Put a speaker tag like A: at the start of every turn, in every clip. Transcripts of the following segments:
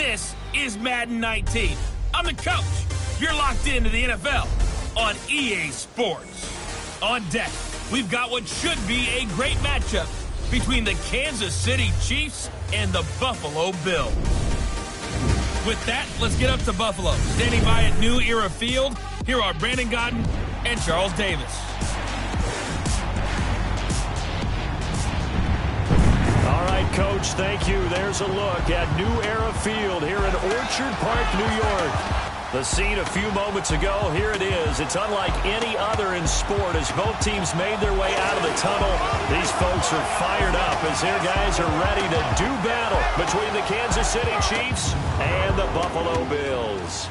A: This is Madden 19. I'm the coach. You're locked into the NFL on EA Sports. On deck, we've got what should be a great matchup between the Kansas City Chiefs and the Buffalo Bills. With that, let's get up to Buffalo. Standing by at New Era Field, here are Brandon Gaudin and Charles Davis.
B: All right, Coach, thank you. There's a look at New Era Field here in Orchard Park, New York. The scene a few moments ago, here it is. It's unlike any other in sport as both teams made their way out of the tunnel. These folks are fired up as their guys are ready to do battle between the Kansas City Chiefs and the Buffalo Bills.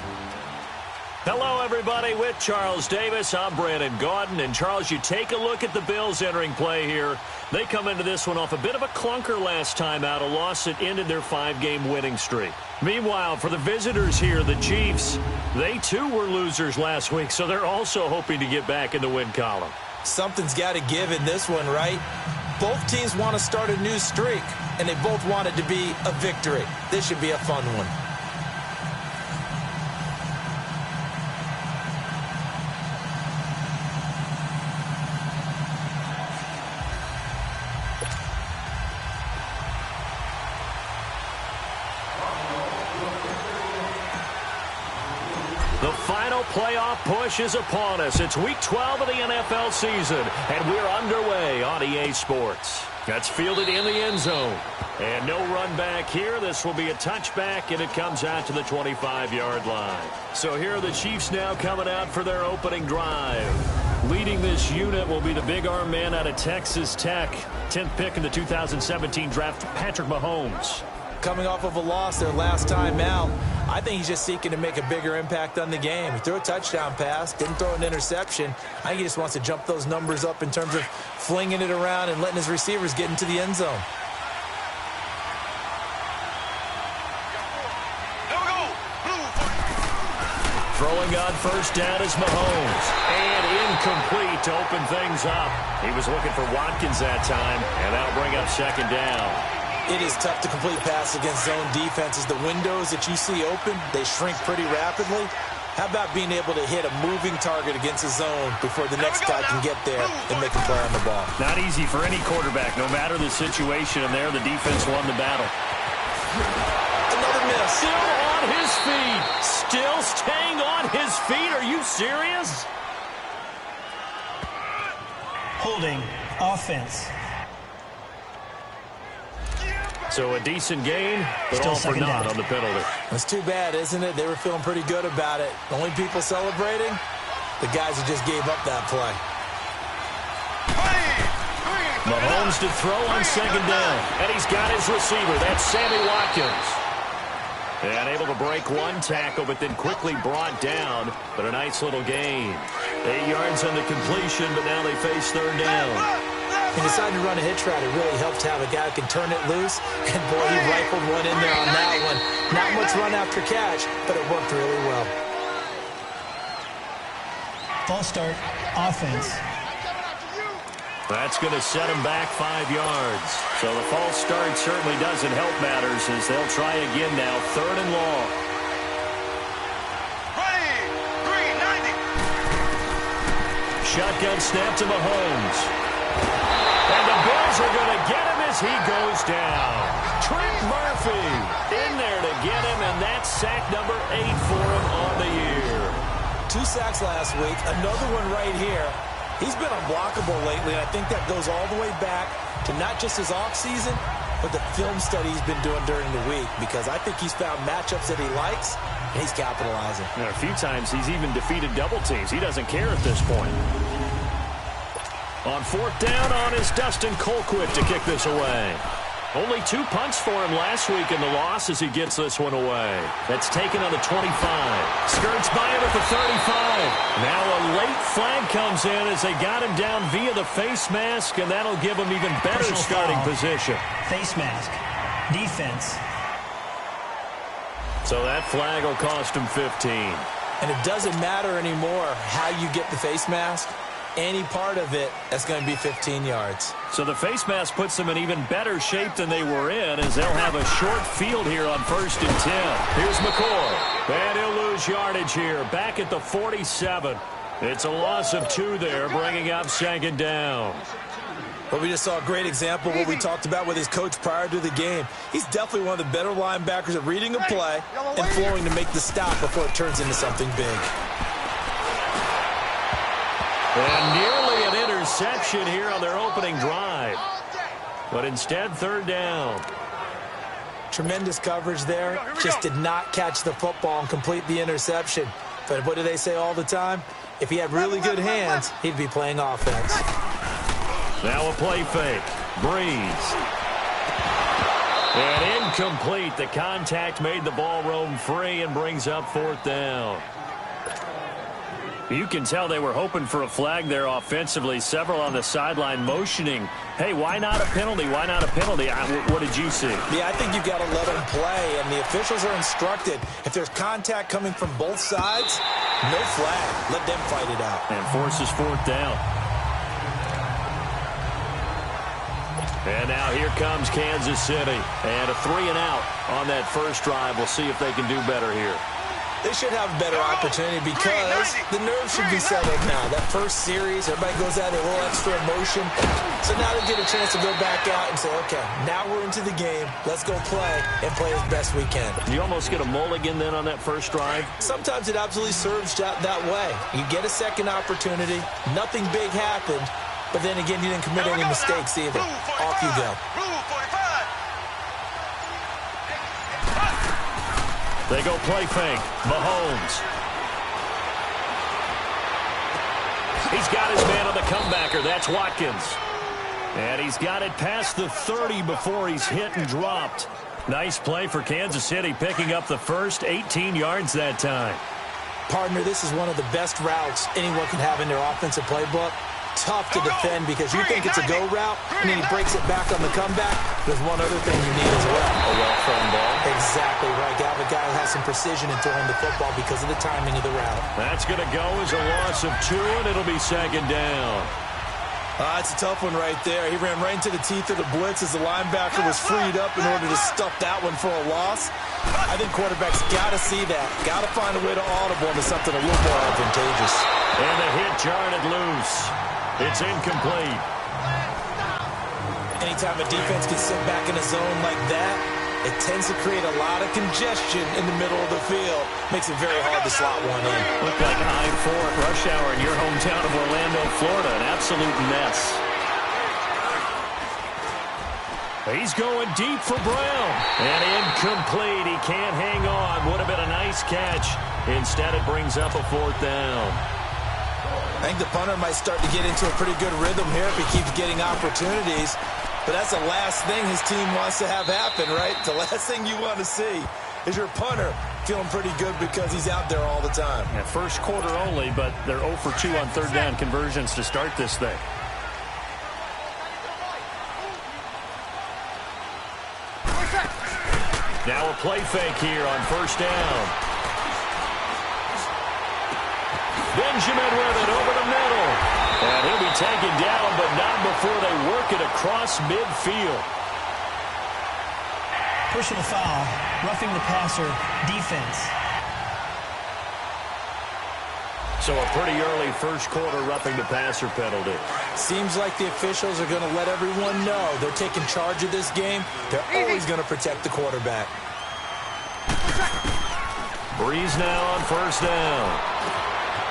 B: Hello, everybody. With Charles Davis, I'm Brandon Gaudin. And, Charles, you take a look at the Bills entering play here. They come into this one off a bit of a clunker last time out, a loss that ended their 5-game winning streak. Meanwhile, for the visitors here, the Chiefs, they too were losers last week, so they're also hoping to get back in the win column.
C: Something's got to give in this one, right? Both teams want to start a new streak, and they both want it to be a victory. This should be a fun one.
B: The final playoff push is upon us. It's Week 12 of the NFL season, and we're underway on EA Sports. That's fielded in the end zone. And no run back here. This will be a touchback, and it comes out to the 25-yard line. So here are the Chiefs now coming out for their opening drive. Leading this unit will be the big arm man out of Texas Tech. 10th pick in the 2017 draft, Patrick Mahomes.
C: Coming off of a loss their last time out, I think he's just seeking to make a bigger impact on the game. He threw a touchdown pass, didn't throw an interception. I think he just wants to jump those numbers up in terms of flinging it around and letting his receivers get into the end zone.
B: Throwing on first down is Mahomes. And incomplete to open things up. He was looking for Watkins that time, and that'll bring up second down.
C: It is tough to complete pass against zone defenses. The windows that you see open, they shrink pretty rapidly. How about being able to hit a moving target against a zone before the next guy can get there and make a play on the ball?
B: Not easy for any quarterback, no matter the situation, and there the defense won the battle.
C: Another miss.
B: Still on his feet. Still staying on his feet. Are you serious?
D: Holding offense.
B: So a decent gain, but
D: Still
B: all for naught on the penalty.
C: That's too bad, isn't it? They were feeling pretty good about it. The only people celebrating, the guys who just gave up that play.
B: Mahomes to throw on second down. And he's got his receiver. That's Sammy Watkins. And able to break one tackle, but then quickly brought down. But a nice little gain. 8 yards on the completion, but now they face third down.
C: He decided to run a hitch route. It really helped to have a guy who can turn it loose. And, boy, he rifled one in there on that one. Not much run after catch, but it worked really well.
D: False start, offense.
B: That's going to set him back 5 yards. So the false start certainly doesn't help matters as they'll try again now, third and long. Shotgun snap to Mahomes. And the Bills are going to get him as he goes down. Trent Murphy in there to get him, and that's sack number 8 for him on the year.
C: 2 sacks last week, another one right here. He's been unblockable lately, and I think that goes all the way back to not just his offseason, but the film study he's been doing during the week, because I think he's found matchups that he likes, and he's capitalizing.
B: A few times he's even defeated double teams. He doesn't care at this point. On fourth down on is Dustin Colquitt to kick this away. Only 2 punts for him last week in the loss as he gets this one away. That's taken on the 25. Skirts by him at the 35. Now a late flag comes in as they got him down via the face mask, and that'll give him even better starting position.
D: Face mask. Defense.
B: So that flag will cost him 15.
C: And it doesn't matter anymore how you get the face mask. any part of it, that's going to be 15 yards.
B: So the face mask puts them in even better shape than they were in, as they'll have a short field here on 1st and 10. Here's McCoy. And he'll lose yardage here, back at the 47. It's a loss of 2 there, bringing up 2nd down.
C: But we just saw a great example of what we talked about with his coach prior to the game. He's definitely one of the better linebackers at reading a play and flowing to make the stop before it turns into something big.
B: And nearly an interception here on their opening drive. But instead, 3rd down.
C: Tremendous coverage there. Just did not catch the football and complete the interception. But what do they say all the time? If he had really good hands, he'd be playing offense.
B: Now a play fake. Breeze. And incomplete. The contact made the ball roam free and brings up 4th down. You can tell they were hoping for a flag there offensively. Several on the sideline motioning, hey, why not a penalty? Why not a penalty? What did you see?
C: Yeah, I think you've got to let them play, and the officials are instructed. If there's contact coming from both sides, no flag. Let them fight it out.
B: And forces 4th down. And now here comes Kansas City. And a 3-and-out on that first drive. We'll see if they can do better here.
C: They should have a better opportunity because the nerves should be settled now. That first series, everybody goes out there, a little extra emotion. So now they get a chance to go back out and say, okay, now we're into the game. Let's go play and play as best we can.
B: You almost get a mulligan then on that first drive?
C: Sometimes it absolutely serves that way. You get a second opportunity. Nothing big happened. But then again, you didn't commit any mistakes either. Off you go.
B: They go play fake. Mahomes. He's got his man on the comebacker. That's Watkins. And he's got it past the 30 before he's hit and dropped. Nice play for Kansas City, picking up the first 18 yards that time.
C: Partner, this is one of the best routes anyone can have in their offensive playbook. Tough to defend because you think it's a go route, and then he breaks it back on the comeback. There's one other thing you need as well.
B: A well-thrown ball.
C: Exactly right. Got a guy who has some precision in throwing the football because of the timing of the route.
B: That's going to go as a loss of 2, and it'll be 2nd down.
C: It's a tough one right there. He ran right into the teeth of the blitz as the linebacker was freed up in order to stuff that one for a loss. I think quarterbacks got to see that. Got to find a way to audible into something a little more advantageous.
B: And the hit jarred it loose. It's incomplete.
C: Anytime a defense can sit back in a zone like that, it tends to create a lot of congestion in the middle of the field. Makes it very hard to slot one in.
B: Looked like I-4 at rush hour in your hometown of Orlando, Florida. An absolute mess. He's going deep for Brown. And incomplete. He can't hang on. Would have been a nice catch. Instead, it brings up a 4th down.
C: I think the punter might start to get into a pretty good rhythm here if he keeps getting opportunities. But that's the last thing his team wants to have happen, right? The last thing you want to see is your punter feeling pretty good because he's out there all the time.
B: Yeah, first quarter only, but they're 0 for 2 on 3rd down conversions to start this thing. Now a play fake here on 1st down. Benjamin with it over the middle. And he'll be taken down, but not before they work it across midfield.
D: Personal foul, roughing the passer, defense.
B: So a pretty early first quarter roughing the passer penalty.
C: Seems like the officials are going to let everyone know they're taking charge of this game. They're always going to protect the quarterback.
B: Breeze now on 1st down.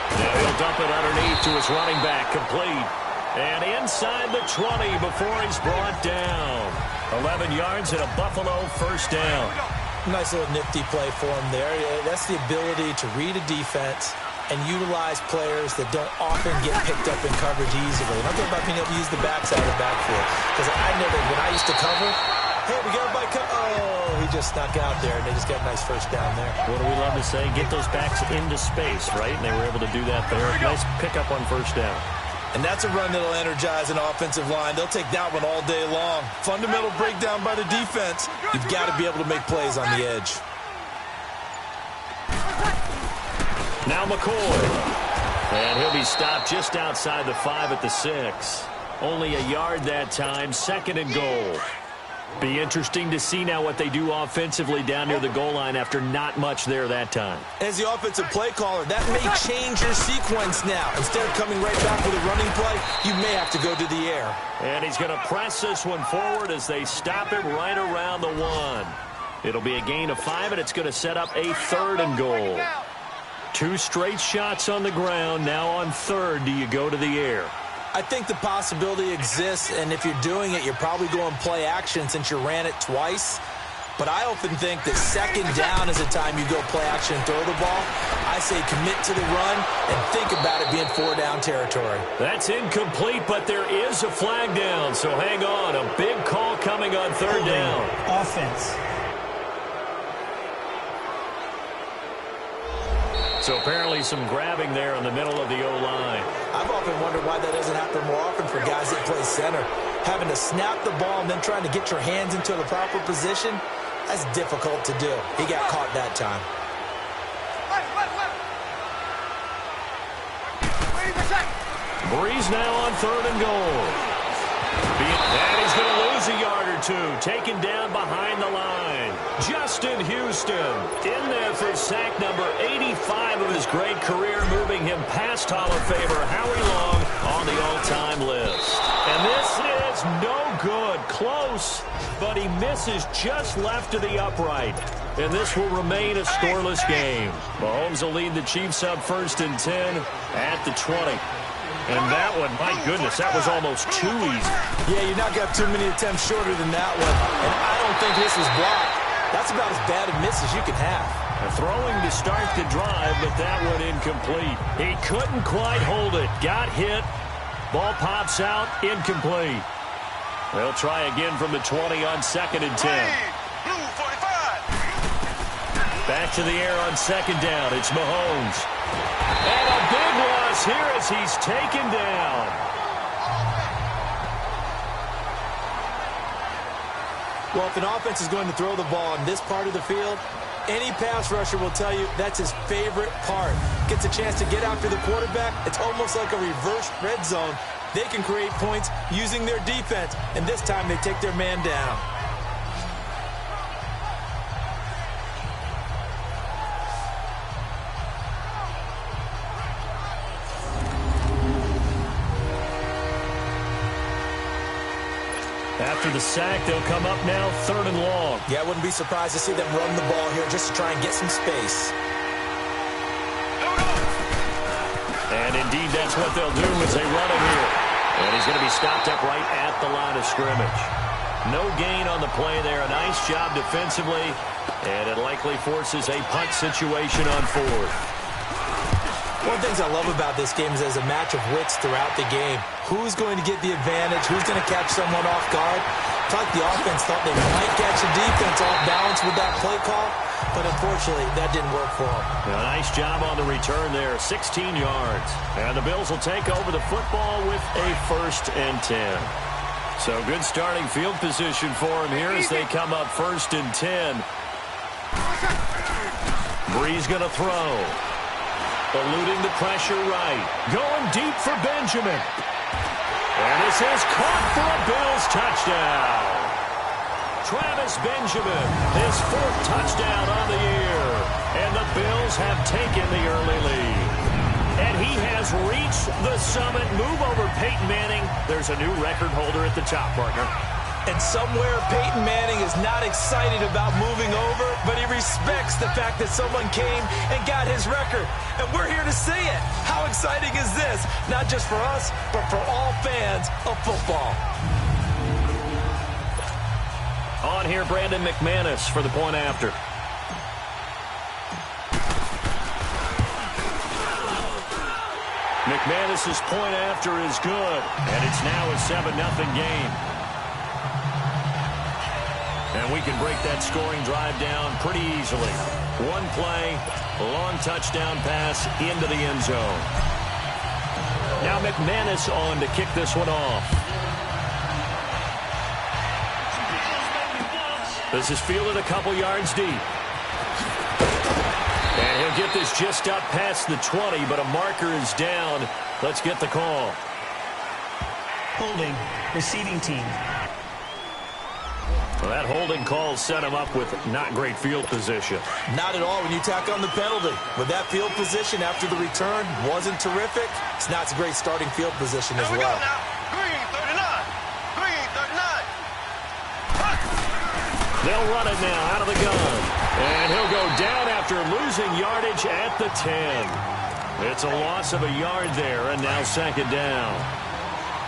B: Now he'll dump it underneath to his running back, complete. And inside the 20 before he's brought down. 11 yards and a Buffalo 1st down.
C: Nice little nifty play for him there. That's the ability to read a defense and utilize players that don't often get picked up in coverage easily. I'm talking about being able to use the backside of the backfield. Because I know that when I used to cover, hey, we got everybody oh, he just snuck out there, and they just got a nice 1st down there.
B: What do we love to say? Get those backs into space, right? And they were able to do that there. Nice pickup on 1st down.
C: And that's a run that'll energize an offensive line. They'll take that one all day long. Fundamental breakdown by the defense. You've got to be able to make plays on the edge.
B: Now McCoy. And he'll be stopped just outside the 5 at the 6. Only a yard that time, 2nd and goal. Be interesting to see now what they do offensively down near the goal line after not much there that time.
C: As the offensive play caller, that may change your sequence now. Instead of coming right back with a running play, you may have to go to the air.
B: And he's going to press this one forward as they stop him right around the 1. It'll be a gain of 5, and it's going to set up a 3rd and goal. 2 straight shots on the ground. Now on 3rd, do you go to the air?
C: I think the possibility exists, and if you're doing it, you're probably going play action since you ran it twice. But I often think that 2nd down is the time you go play action and throw the ball. I say commit to the run and think about it being 4-down territory.
B: That's incomplete, but there is a flag down, so hang on. A big call coming on 3rd down.
D: Offense.
B: So apparently some grabbing there in the middle of the O-line.
C: I've often wondered why that doesn't happen more often for guys that play center. Having to snap the ball and then trying to get your hands into the proper position, that's difficult to do. He got caught that time.
B: Breeze now on 3rd and goal. And he's going to lose a yard or 2, taken down behind the line. Justin Houston in there for sack number 85 of his great career, moving him past Hall of Famer Howie Long on the all-time list. And this is no good. Close, but he misses just left of the upright. And this will remain a scoreless game. Mahomes will lead the Chiefs up 1st and 10 at the 20. And that one, my goodness, that was almost too easy.
C: Yeah, you're not going to have too many attempts shorter than that one. And I don't think this was blocked. That's about as bad a miss as you can have.
B: Throwing to start the drive, but that one incomplete. He couldn't quite hold it. Got hit. Ball pops out. Incomplete. They'll try again from the 20 on 2nd and 10. Back to the air on 2nd down. It's Mahomes. And a big loss here as he's taken down.
C: Well, if an offense is going to throw the ball on this part of the field, any pass rusher will tell you that's his favorite part. Gets a chance to get after the quarterback. It's almost like a reverse red zone. They can create points using their defense, and this time they take their man down.
B: After the sack, they'll come up now 3rd and long.
C: Yeah, I wouldn't be surprised to see them run the ball here just to try and get some space.
B: And indeed, that's what they'll do as they run it here. And he's going to be stopped up right at the line of scrimmage. No gain on the play there. A nice job defensively. And it likely forces a punt situation on 4th.
C: One of the things I love about this game is there's a match of wits throughout the game. Who's going to get the advantage? Who's going to catch someone off guard? It's like the offense thought they might catch the defense off balance with that play call, but unfortunately, that didn't work for them.
B: A nice job on the return there, 16 yards. And the Bills will take over the football with a 1st and 10. So good starting field position for them here as they come up 1st and 10. Breeze going to throw. Eluding the pressure right. Going deep for Benjamin. And this is caught for a Bills touchdown. Travis Benjamin, his 4th touchdown on the year. And the Bills have taken the early lead. And he has reached the summit. Move over Peyton Manning. There's a new record holder at the top, partner.
C: And somewhere Peyton Manning is not excited about moving over, but he respects the fact that someone came and got his record. And we're here to see it. How exciting is this? Not just for us, but for all fans of football.
B: On here, Brandon McManus for the point after. McManus's point after is good, and it's now a 7-0 game. And we can break that scoring drive down pretty easily. One play, long touchdown pass into the end zone. Now McManus on to kick this one off. This is fielded a couple yards deep. And he'll get this just up past the 20, but a marker is down. Let's get the call.
D: Holding, receiving team.
B: Well, that holding call set him up with not great field position.
C: Not at all when you tack on the penalty. With that field position after the return wasn't terrific, it's not a great starting field position as well.
E: Green 39. Green 39.
B: They'll run it now out of the gun. And he'll go down after losing yardage at the 10. It's a loss of a yard there, and now second down.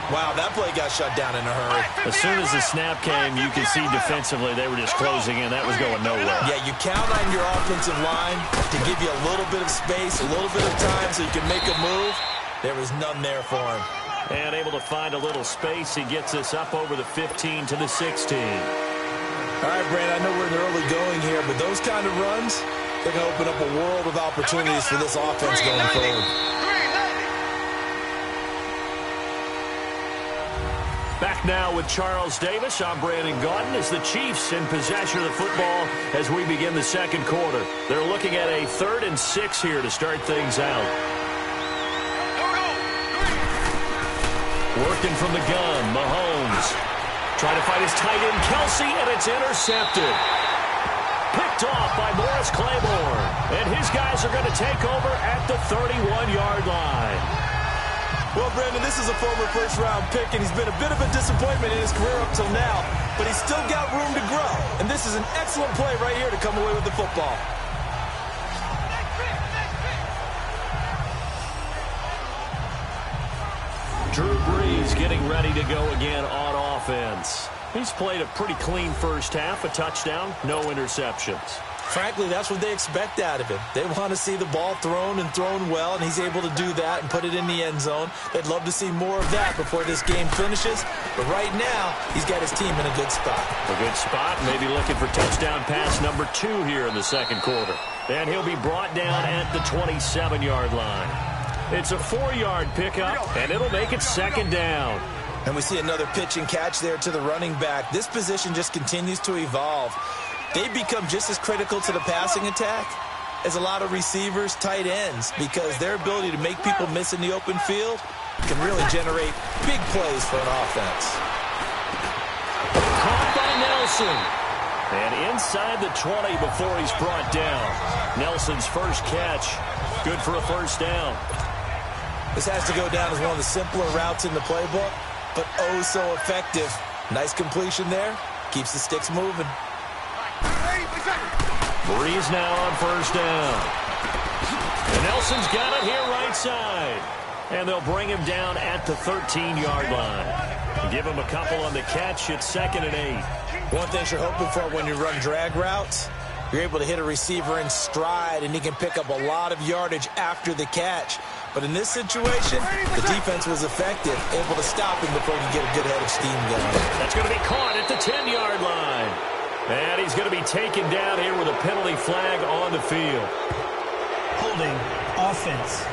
C: Wow, that play got shut down in a hurry.
B: As soon as the snap came, you could see defensively they were just closing in. That was going nowhere.
C: Yeah, you count on your offensive line to give you a little bit of space, a little bit of time so you can make a move. There was none there for him.
B: And able to find a little space. He gets us up over the 15 to the 16.
C: All right, Brand, I know we're in the early going here, but those kind of runs, they're going to open up a world of opportunities for this offense going forward.
B: Back now with Charles Davis. I'm Brandon Gaudin as the Chiefs in possession of the football as we begin the second quarter. They're looking at a 3rd and 6 here to start things out. Working from the gun, Mahomes. Trying to find his tight end, Kelsey, and it's intercepted. Picked off by Morris Claiborne. And his guys are going to take over at the 31-yard line.
C: Well, Brandon, this is a former first-round pick, and he's been a bit of a disappointment in his career up till now, but he's still got room to grow. And this is an excellent play right here to come away with the football.
B: Drew Brees getting ready to go again on offense. He's played a pretty clean first half, a touchdown, no interceptions.
C: Frankly, that's what they expect out of him. They want to see the ball thrown and thrown well, and he's able to do that and put it in the end zone. They'd love to see more of that before this game finishes. But right now, he's got his team in a good spot.
B: A good spot, maybe looking for touchdown pass number 2 here in the second quarter. And he'll be brought down at the 27-yard line. It's a 4-yard pickup, and it'll make it second down.
C: And we see another pitch and catch there to the running back. This position just continues to evolve. They become just as critical to the passing attack as a lot of receivers, tight ends, because their ability to make people miss in the open field can really generate big plays for an offense.
B: Caught by Nelson. And inside the 20 before he's brought down. Nelson's first catch. Good for a first down.
C: This has to go down as one of the simpler routes in the playbook, but oh so effective. Nice completion there. Keeps the sticks moving.
B: Brees now on first down. And Nelson's got it here right side. And they'll bring him down at the 13-yard line. Give him a couple on the catch. It's 2nd and 8.
C: One thing you're hoping for when you run drag routes, you're able to hit a receiver in stride, and he can pick up a lot of yardage after the catch. But in this situation, the defense was effective, able to stop him before he could get a good head of steam going.
B: That's going to be caught at the 10-yard line. And he's going to be taken down here with a penalty flag on the field.
D: Holding, offense.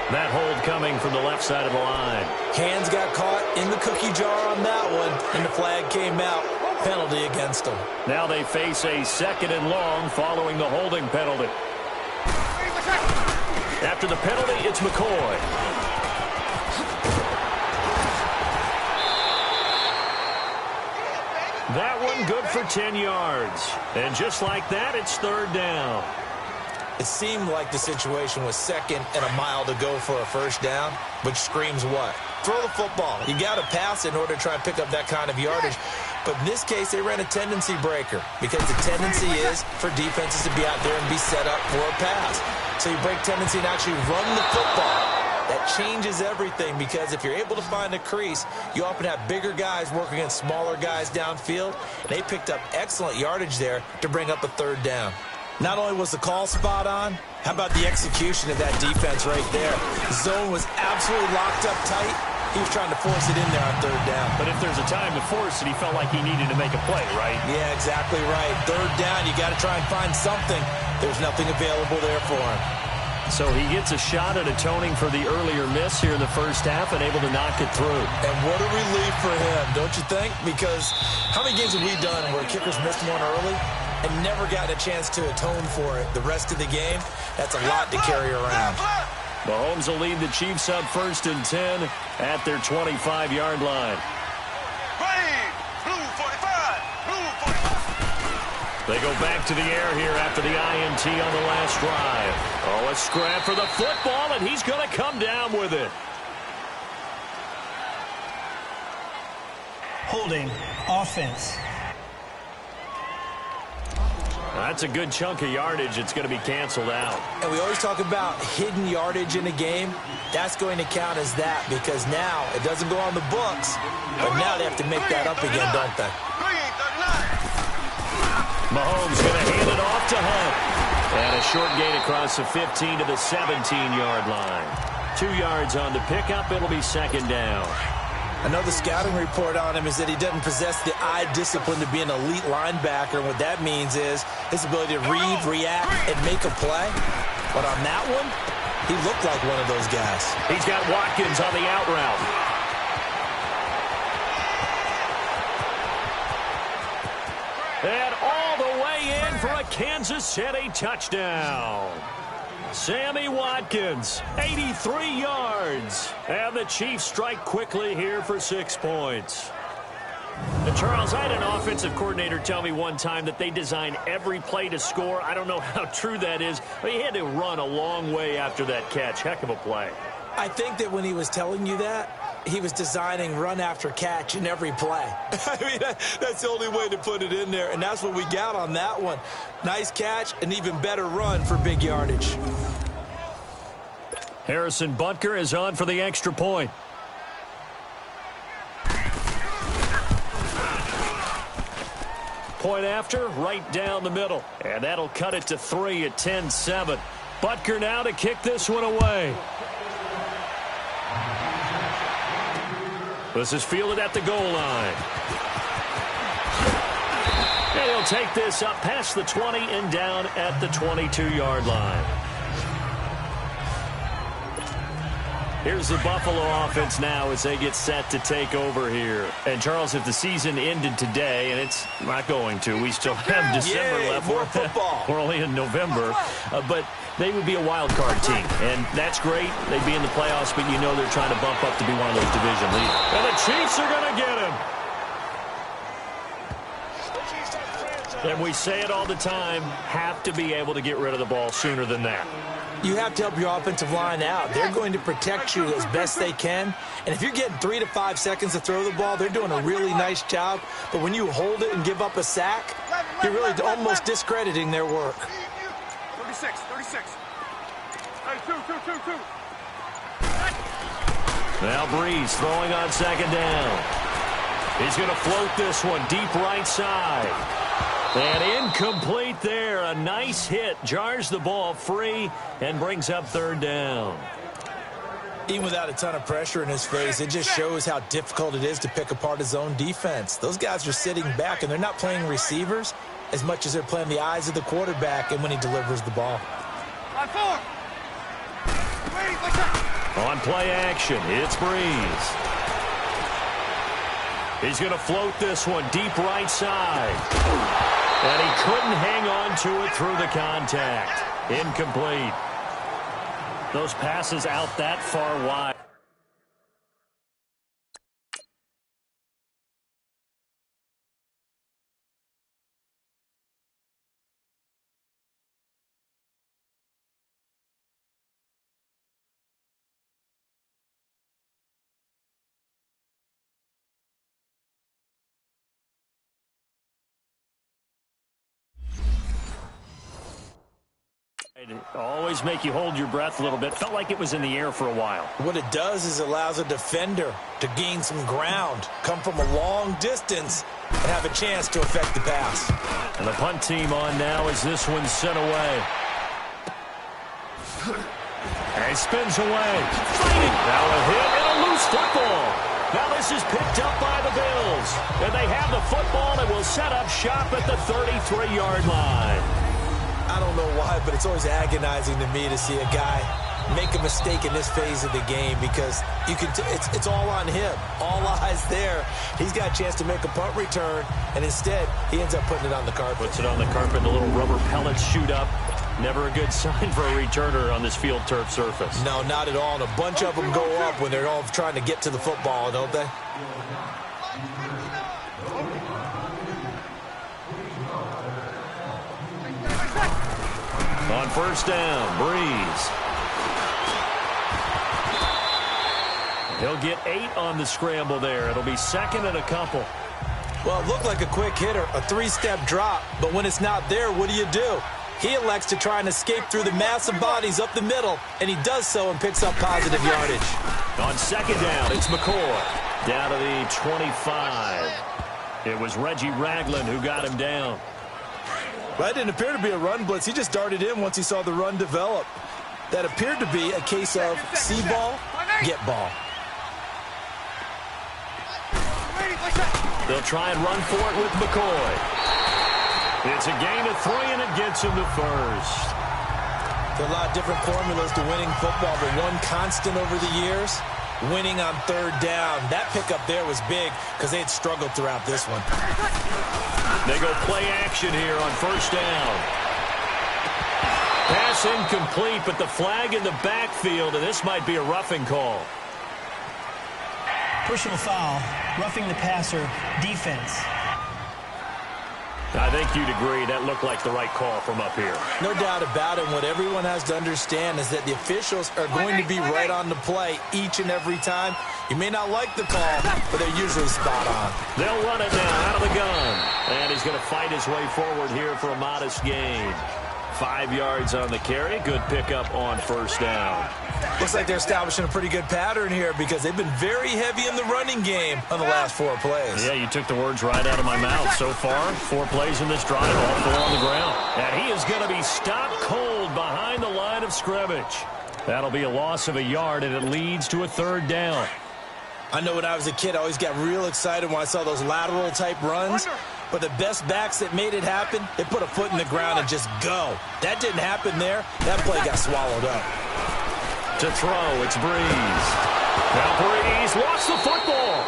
B: That hold coming from the left side of the line.
C: Hands got caught in the cookie jar on that one, and the flag came out. Penalty against them.
B: Now they face a 2nd and long following the holding penalty. After the penalty, it's McCoy. That one good for 10 yards. And just like that, it's 3rd down.
C: It seemed like the situation was 2nd and a mile to go for a first down, which screams what? Throw the football. You got to pass in order to try and pick up that kind of yardage. But in this case, they ran a tendency breaker because the tendency is for defenses to be out there and be set up for a pass. So you break tendency and actually run the football. That changes everything because if you're able to find a crease, you often have bigger guys working against smaller guys downfield. They picked up excellent yardage there to bring up a 3rd down. Not only was the call spot on, how about the execution of that defense right there? The zone was absolutely locked up tight. He was trying to force it in there on 3rd down.
B: But if there's a time to force it, he felt like he needed to make a play, right?
C: Yeah, exactly right. 3rd down, you got to try and find something. There's nothing available there for him.
B: So he gets a shot at atoning for the earlier miss here in the first half and able to knock it through.
C: And what a relief for him, don't you think? Because how many games have we done where kickers missed one early and never got a chance to atone for it the rest of the game? That's a lot to carry around.
B: Mahomes will lead the Chiefs up 1st and 10 at their 25-yard line. They go back to the air here after the INT on the last drive. Oh, a scrap for the football, and he's going to come down with it.
D: Holding offense.
B: That's a good chunk of yardage. It's going to be canceled out.
C: And we always talk about hidden yardage in a game. That's going to count as that because now it doesn't go on the books, but now they have to make that up again, don't they?
B: Mahomes going to hand it off to Hunt. And a short gain across the 15 to the 17-yard line. 2 yards on the pickup. It'll be 2nd down.
C: Another scouting report on him is that he doesn't possess the eye discipline to be an elite linebacker. What that means is his ability to read, react, and make a play. But on that one, he looked like one of those guys.
B: He's got Watkins on the out route. And all the way in for a Kansas City touchdown. Sammy Watkins, 83 yards. And the Chiefs strike quickly here for 6 points. And Charles, I had an offensive coordinator tell me one time that they design every play to score. I don't know how true that is, but he had to run a long way after that catch. Heck of a play.
C: I think that when he was telling you that, he was designing run after catch in every play. I mean, that's the only way to put it in there, and that's what we got on that one. Nice catch, an even better run for big yardage.
B: Harrison Butker is on for the extra point. Point after, right down the middle. And that'll cut it to 3 at 10-7. Butker now to kick this one away. This is fielded at the goal line. And he'll take this up past the 20 and down at the 22-yard line. Here's the Buffalo offense now as they get set to take over here. And, Charles, if the season ended today, and it's not going to, we still have December left.
C: More football.
B: We're only in November. But they would be a wild card team, and that's great. They'd be in the playoffs, but you know they're trying to bump up to be one of those division leaders. And the Chiefs are going to get him. And we say it all the time, have to be able to get rid of the ball sooner than that.
C: You have to help your offensive line out. They're going to protect you as best they can. And if you're getting 3 to 5 seconds to throw the ball, they're doing a really nice job. But when you hold it and give up a sack, you're really almost discrediting their work.
E: 36. Hey, two.
B: Now Breeze throwing on 2nd down. He's going to float this one deep right side. And incomplete there. A nice hit. Jars the ball free and brings up 3rd down.
C: Even without a ton of pressure in his face, it just shows how difficult it is to pick apart his own defense. Those guys are sitting back, and they're not playing receivers as much as they're playing the eyes of the quarterback and when he delivers the ball.
B: On play action, it's Breeze. He's going to float this one deep right side. And he couldn't hang on to it through the contact. Incomplete. Those passes out that far wide. Always make you hold your breath a little bit. Felt like it was in the air for a while.
C: What it does is allows a defender to gain some ground, come from a long distance, and have a chance to affect the pass.
B: And the punt team on now as this one's sent away. And he spins away. Fighting. Now a hit and a loose football. Now this is picked up by the Bills. And they have the football and will set up shop at the 33-yard line.
C: I don't know why, but it's always agonizing to me to see a guy make a mistake in this phase of the game because you can. It's all on him. All eyes there. He's got a chance to make a punt return, and instead he ends up putting it on the carpet.
B: Puts it on the carpet. The little rubber pellets shoot up. Never a good sign for a returner on this field turf surface.
C: No, not at all. And a bunch of them go up when they're all trying to get to the football, don't they?
B: On first down, Breeze. He'll get 8 on the scramble there. It'll be second and a couple.
C: Well, it looked like a quick hitter, a 3-step drop, but when it's not there, what do? He elects to try and escape through the massive bodies up the middle, and he does so and picks up positive yardage.
B: On second down, it's McCoy. Down to the 25. It was Reggie Ragland who got him down.
C: That didn't appear to be a run blitz. He just darted in once he saw the run develop. That appeared to be a case of see ball, get ball.
B: They'll try and run for it with McCoy. It's a gain of 3, and it gets him to first.
C: There are a lot of different formulas to winning football, but one constant over the years, winning on third down. That pickup there was big because they had struggled throughout this one.
B: They go play action here on first down. Pass incomplete, but the flag in the backfield, and this might be a roughing call.
D: Personal foul, roughing the passer, defense.
B: I think you'd agree that looked like the right call from up here.
C: No doubt about it. What everyone has to understand is that the officials are going to be right on the play each and every time. You may not like the call, but they're usually spot on.
B: They'll run it now out of the gun. And he's going to fight his way forward here for a modest gain. 5 yards on the carry. Good pickup on first down.
C: Looks like they're establishing a pretty good pattern here because they've been very heavy in the running game on the last 4 plays.
B: Yeah, you took the words right out of my mouth. So far, 4 plays in this drive, all 4 on the ground. And he is going to be stopped cold behind the line of scrimmage. That'll be a loss of a yard, and it leads to a third down.
C: I know when I was a kid, I always got real excited when I saw those lateral-type runs. But the best backs that made it happen, they put a foot in the ground and just go. That didn't happen there. That play got swallowed up.
B: To throw, it's Breeze. Now Breeze lost the football.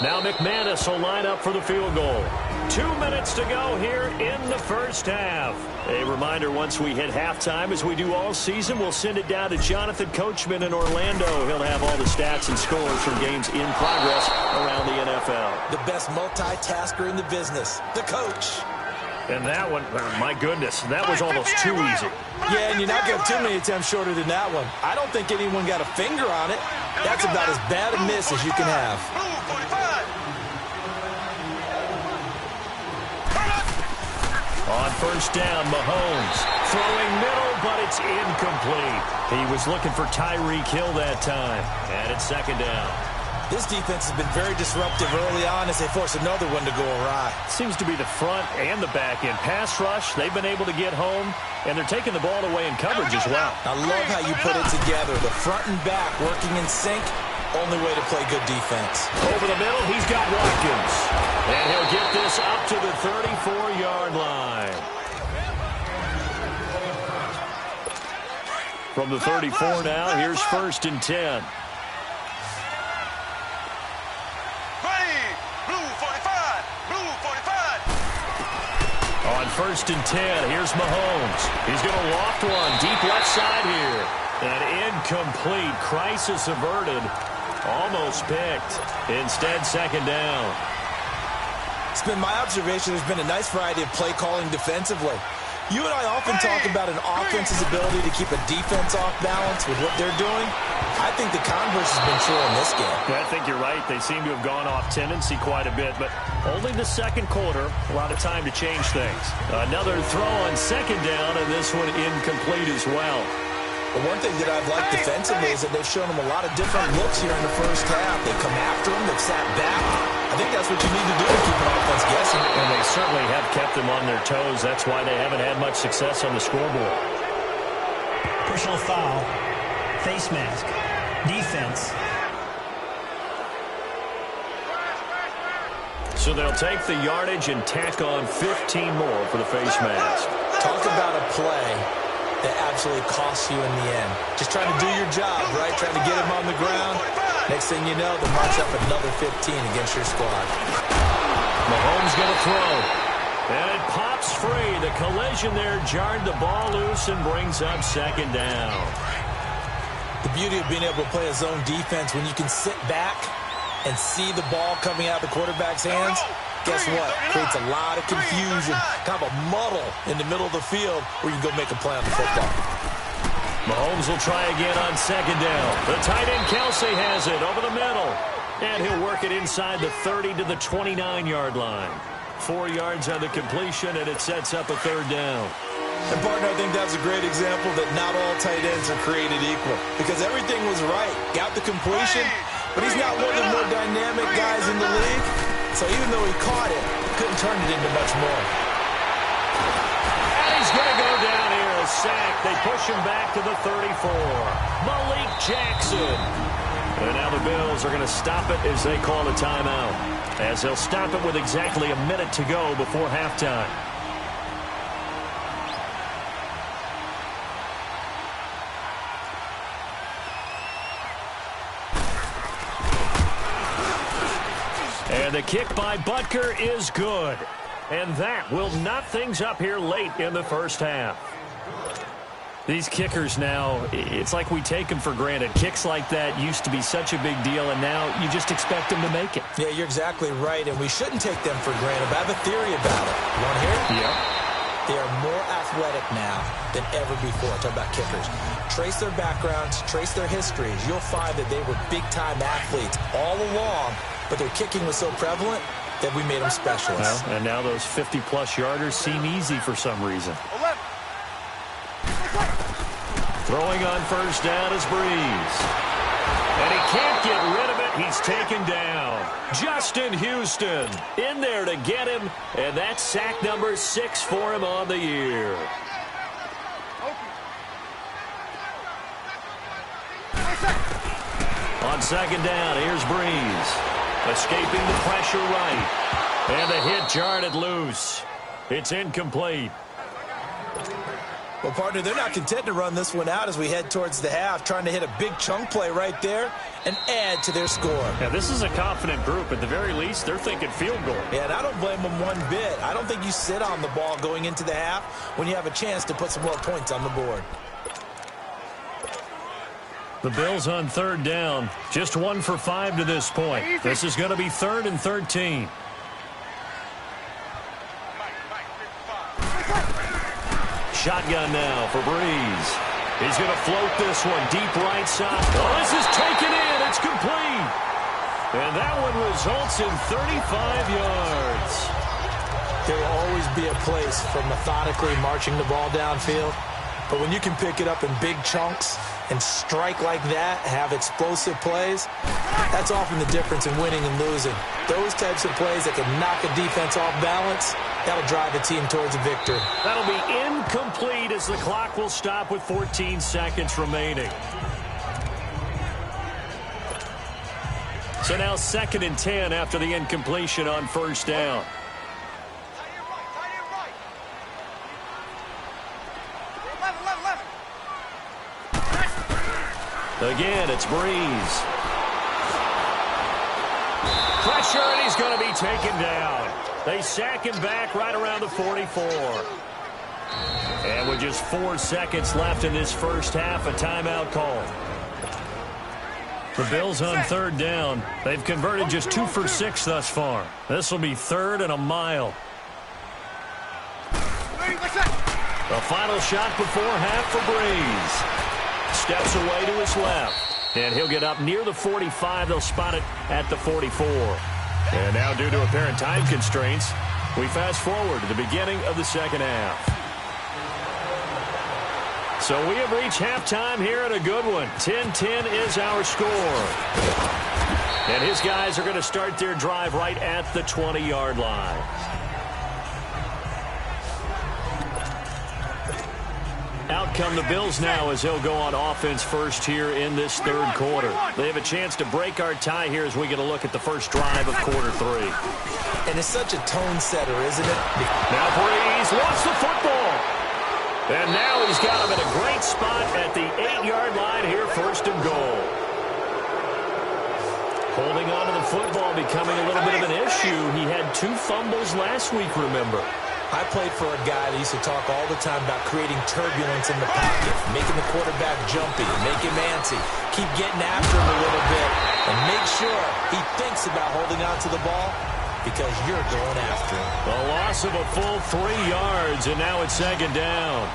B: Now McManus will line up for the field goal. 2 minutes to go here in the first half. A reminder, once we hit halftime, as we do all season, we'll send it down to Jonathan Coachman in Orlando. He'll have all the stats and scores from games in progress around the NFL.
C: The best multitasker in the business, the coach.
B: And that one, my goodness, that was almost too easy.
C: Yeah, and you're not getting too many attempts shorter than that one. I don't think anyone got a finger on it. That's about as bad a miss as you can have.
B: On first down, Mahomes throwing middle, but it's incomplete. He was looking for Tyreek Hill that time. And it's second down.
C: This defense has been very disruptive early on as they force another one to go awry.
B: Seems to be the front and the back end. Pass rush, they've been able to get home, and they're taking the ball away in coverage as well.
C: I love how you put it together. The front and back working in sync. Only way to play good defense.
B: Over the middle, he's got Watkins. And he'll get this up to the 34-yard line. From the 34 now, here's first and 10. On first and 10, here's Mahomes. He's going to loft one deep left side here. And incomplete. Crisis averted. Almost picked. Instead, second down.
C: It's been my observation there's been a nice variety of play calling defensively. You and I often talk about an offense's ability to keep a defense off balance with what they're doing. I think the converse has been true in this game.
B: I think you're right. They seem to have gone off tendency quite a bit, but only the second quarter. A lot of time to change things. Another throw on second down, and this one incomplete as well.
C: But one thing that I've liked defensively is that they've shown them a lot of different looks here in the first half. They come after them. They've sat back. I think that's what you need to do to keep an offense guessing.
B: And they certainly have kept them on their toes. That's why they haven't had much success on the scoreboard.
D: Personal foul, face mask, defense.
B: So they'll take the yardage and tack on 15 more for the face mask.
C: Talk about a play that absolutely costs you in the end. Just trying to do your job, right? Trying to get him on the ground. Next thing you know, they march up another 15 against your squad.
B: Mahomes going to throw. And it pops free. The collision there jarred the ball loose and brings up second down.
C: The beauty of being able to play a zone defense when you can sit back and see the ball coming out of the quarterback's hands, guess what? Creates a lot of confusion, kind of a muddle in the middle of the field where you can go make a play on the football.
B: Mahomes will try again on second down. The tight end Kelsey has it over the middle. And he'll work it inside the 30 to the 29-yard line. 4 yards on the completion, and it sets up a third down.
C: And, partner, I think that's a great example that not all tight ends are created equal because everything was right. Got the completion, but he's not one of the more dynamic guys in the league. So even though he caught it, couldn't turn it into much more.
B: And he's going to go down here, a sack. They push him back to the 34. Malik Jackson. And now the Bills are going to stop it as they call a timeout. As they'll stop it with exactly a minute to go before halftime. And the kick by Butker is good. And that will knot things up here late in the first half. These kickers now, it's like we take them for granted. Kicks like that used to be such a big deal, and now you just expect them to make it.
C: Yeah, you're exactly right, and we shouldn't take them for granted. But I have a theory about it. You want to hear it?
B: Yeah.
C: They are more athletic now than ever before. Talk about kickers. Trace their backgrounds, trace their histories. You'll find that they were big-time athletes all along, but their kicking was so prevalent that we made them specialists.
B: Well, and now those 50-plus yarders seem easy for some reason.
E: 11.
B: Throwing on first down is Breeze. And he can't get rid of it. He's taken down. Justin Houston in there to get him. And that's sack number 6 for him on the year. On second down, here's Breeze. Escaping the pressure right. And the hit jarred it loose. It's incomplete.
C: Well, partner, they're not content to run this one out as we head towards the half, trying to hit a big chunk play right there and add to their score.
B: Now, this is a confident group. At the very least, they're thinking field goal.
C: Yeah, and I don't blame them one bit. I don't think you sit on the ball going into the half when you have a chance to put some more points on the board.
B: The Bills on third down. Just 1 for 5 to this point. This is going to be 3rd and 13. Shotgun now for Breeze. He's going to float this one deep right side. Oh, this is taken in. It's complete. And that one results in 35 yards.
C: There will always be a place for methodically marching the ball downfield. But when you can pick it up in big chunks and strike like that, have explosive plays, that's often the difference in winning and losing. Those types of plays that can knock a defense off balance, that'll drive a team towards a victory.
B: That'll be incomplete as the clock will stop with 14 seconds remaining. So now 2nd and 10 after the incompletion on first down. Again, it's Breeze. Pressure, and he's going to be taken down. They sack him back right around the 44. And with just 4 seconds left in this first half, a timeout call. The Bills on third down. They've converted just 2 for 6 thus far. This will be 3rd and a mile. The final shot before half for Breeze. Steps away to his left. And he'll get up near the 45. They'll spot it at the 44. And now, due to apparent time constraints, we fast forward to the beginning of the second half. So we have reached halftime here at a good one. 10-10 is our score. And his guys are going to start their drive right at the 20-yard line. Out come the Bills now as they'll go on offense first here in this third quarter. They have a chance to break our tie here as we get a look at the first drive of quarter 3.
C: And it's such a tone setter, isn't it?
B: Now Breeze wants the football. And now he's got him in a great spot at the 8-yard line here, first and goal. Holding on to the football becoming a little bit of an issue. He had 2 fumbles last week, remember.
C: I played for a guy that used to talk all the time about creating turbulence in the pocket, making the quarterback jumpy, make him antsy, keep getting after him a little bit, and make sure he thinks about holding on to the ball because you're going after him.
B: A loss of a full 3 yards, and now it's second down.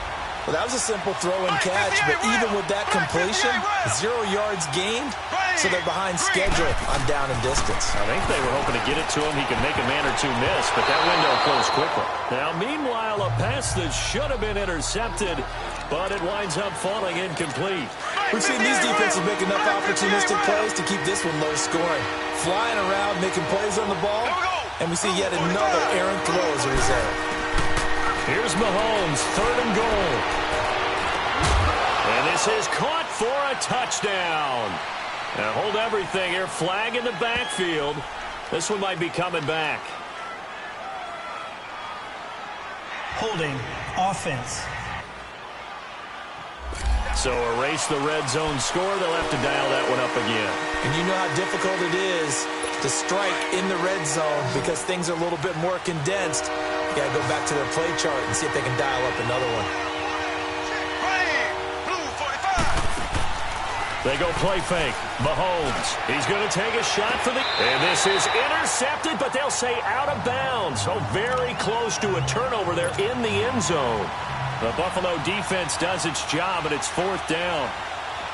C: Well, that was a simple throw and catch, but even with that completion, 0 yards gained, so they're behind schedule on down and distance.
B: I think they were hoping to get it to him. He could make a man or 2 miss, but that window closed quickly. Now, meanwhile, a pass that should have been intercepted, but it winds up falling incomplete.
C: We've seen these defenses make enough opportunistic plays to keep this one low scoring. Flying around, making plays on the ball, and we see yet another errant throw as a result.
B: Here's Mahomes, 3rd and goal. And this is caught for a touchdown. Now hold everything here. Flag in the backfield. This one might be coming back.
D: Holding offense.
B: So erase the red zone score. They'll have to dial that one up again.
C: And you know how difficult it is to strike in the red zone because things are a little bit more condensed. You got to go back to their play chart and see if they can dial up another one.
B: They go play fake. Mahomes. He's going to take a shot for the... And this is intercepted, but they'll say out of bounds. So very close to a turnover there in the end zone. The Buffalo defense does its job, and it's 4th down.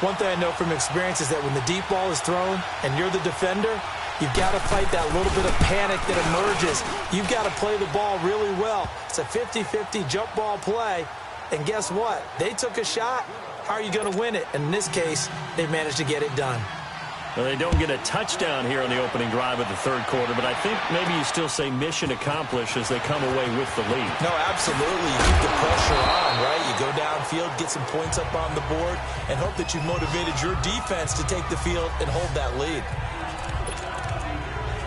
C: One thing I know from experience is that when the deep ball is thrown and you're the defender, you've got to fight that little bit of panic that emerges. You've got to play the ball really well. It's a 50-50 jump ball play. And guess what? They took a shot. How are you going to win it? And in this case, they managed to get it done.
B: Well, they don't get a touchdown here on the opening drive of the third quarter, but I think maybe you still say mission accomplished as they come away with the lead.
C: No, absolutely. You keep the pressure on, right? You go downfield, get some points up on the board, and hope that you've motivated your defense to take the field and hold that lead.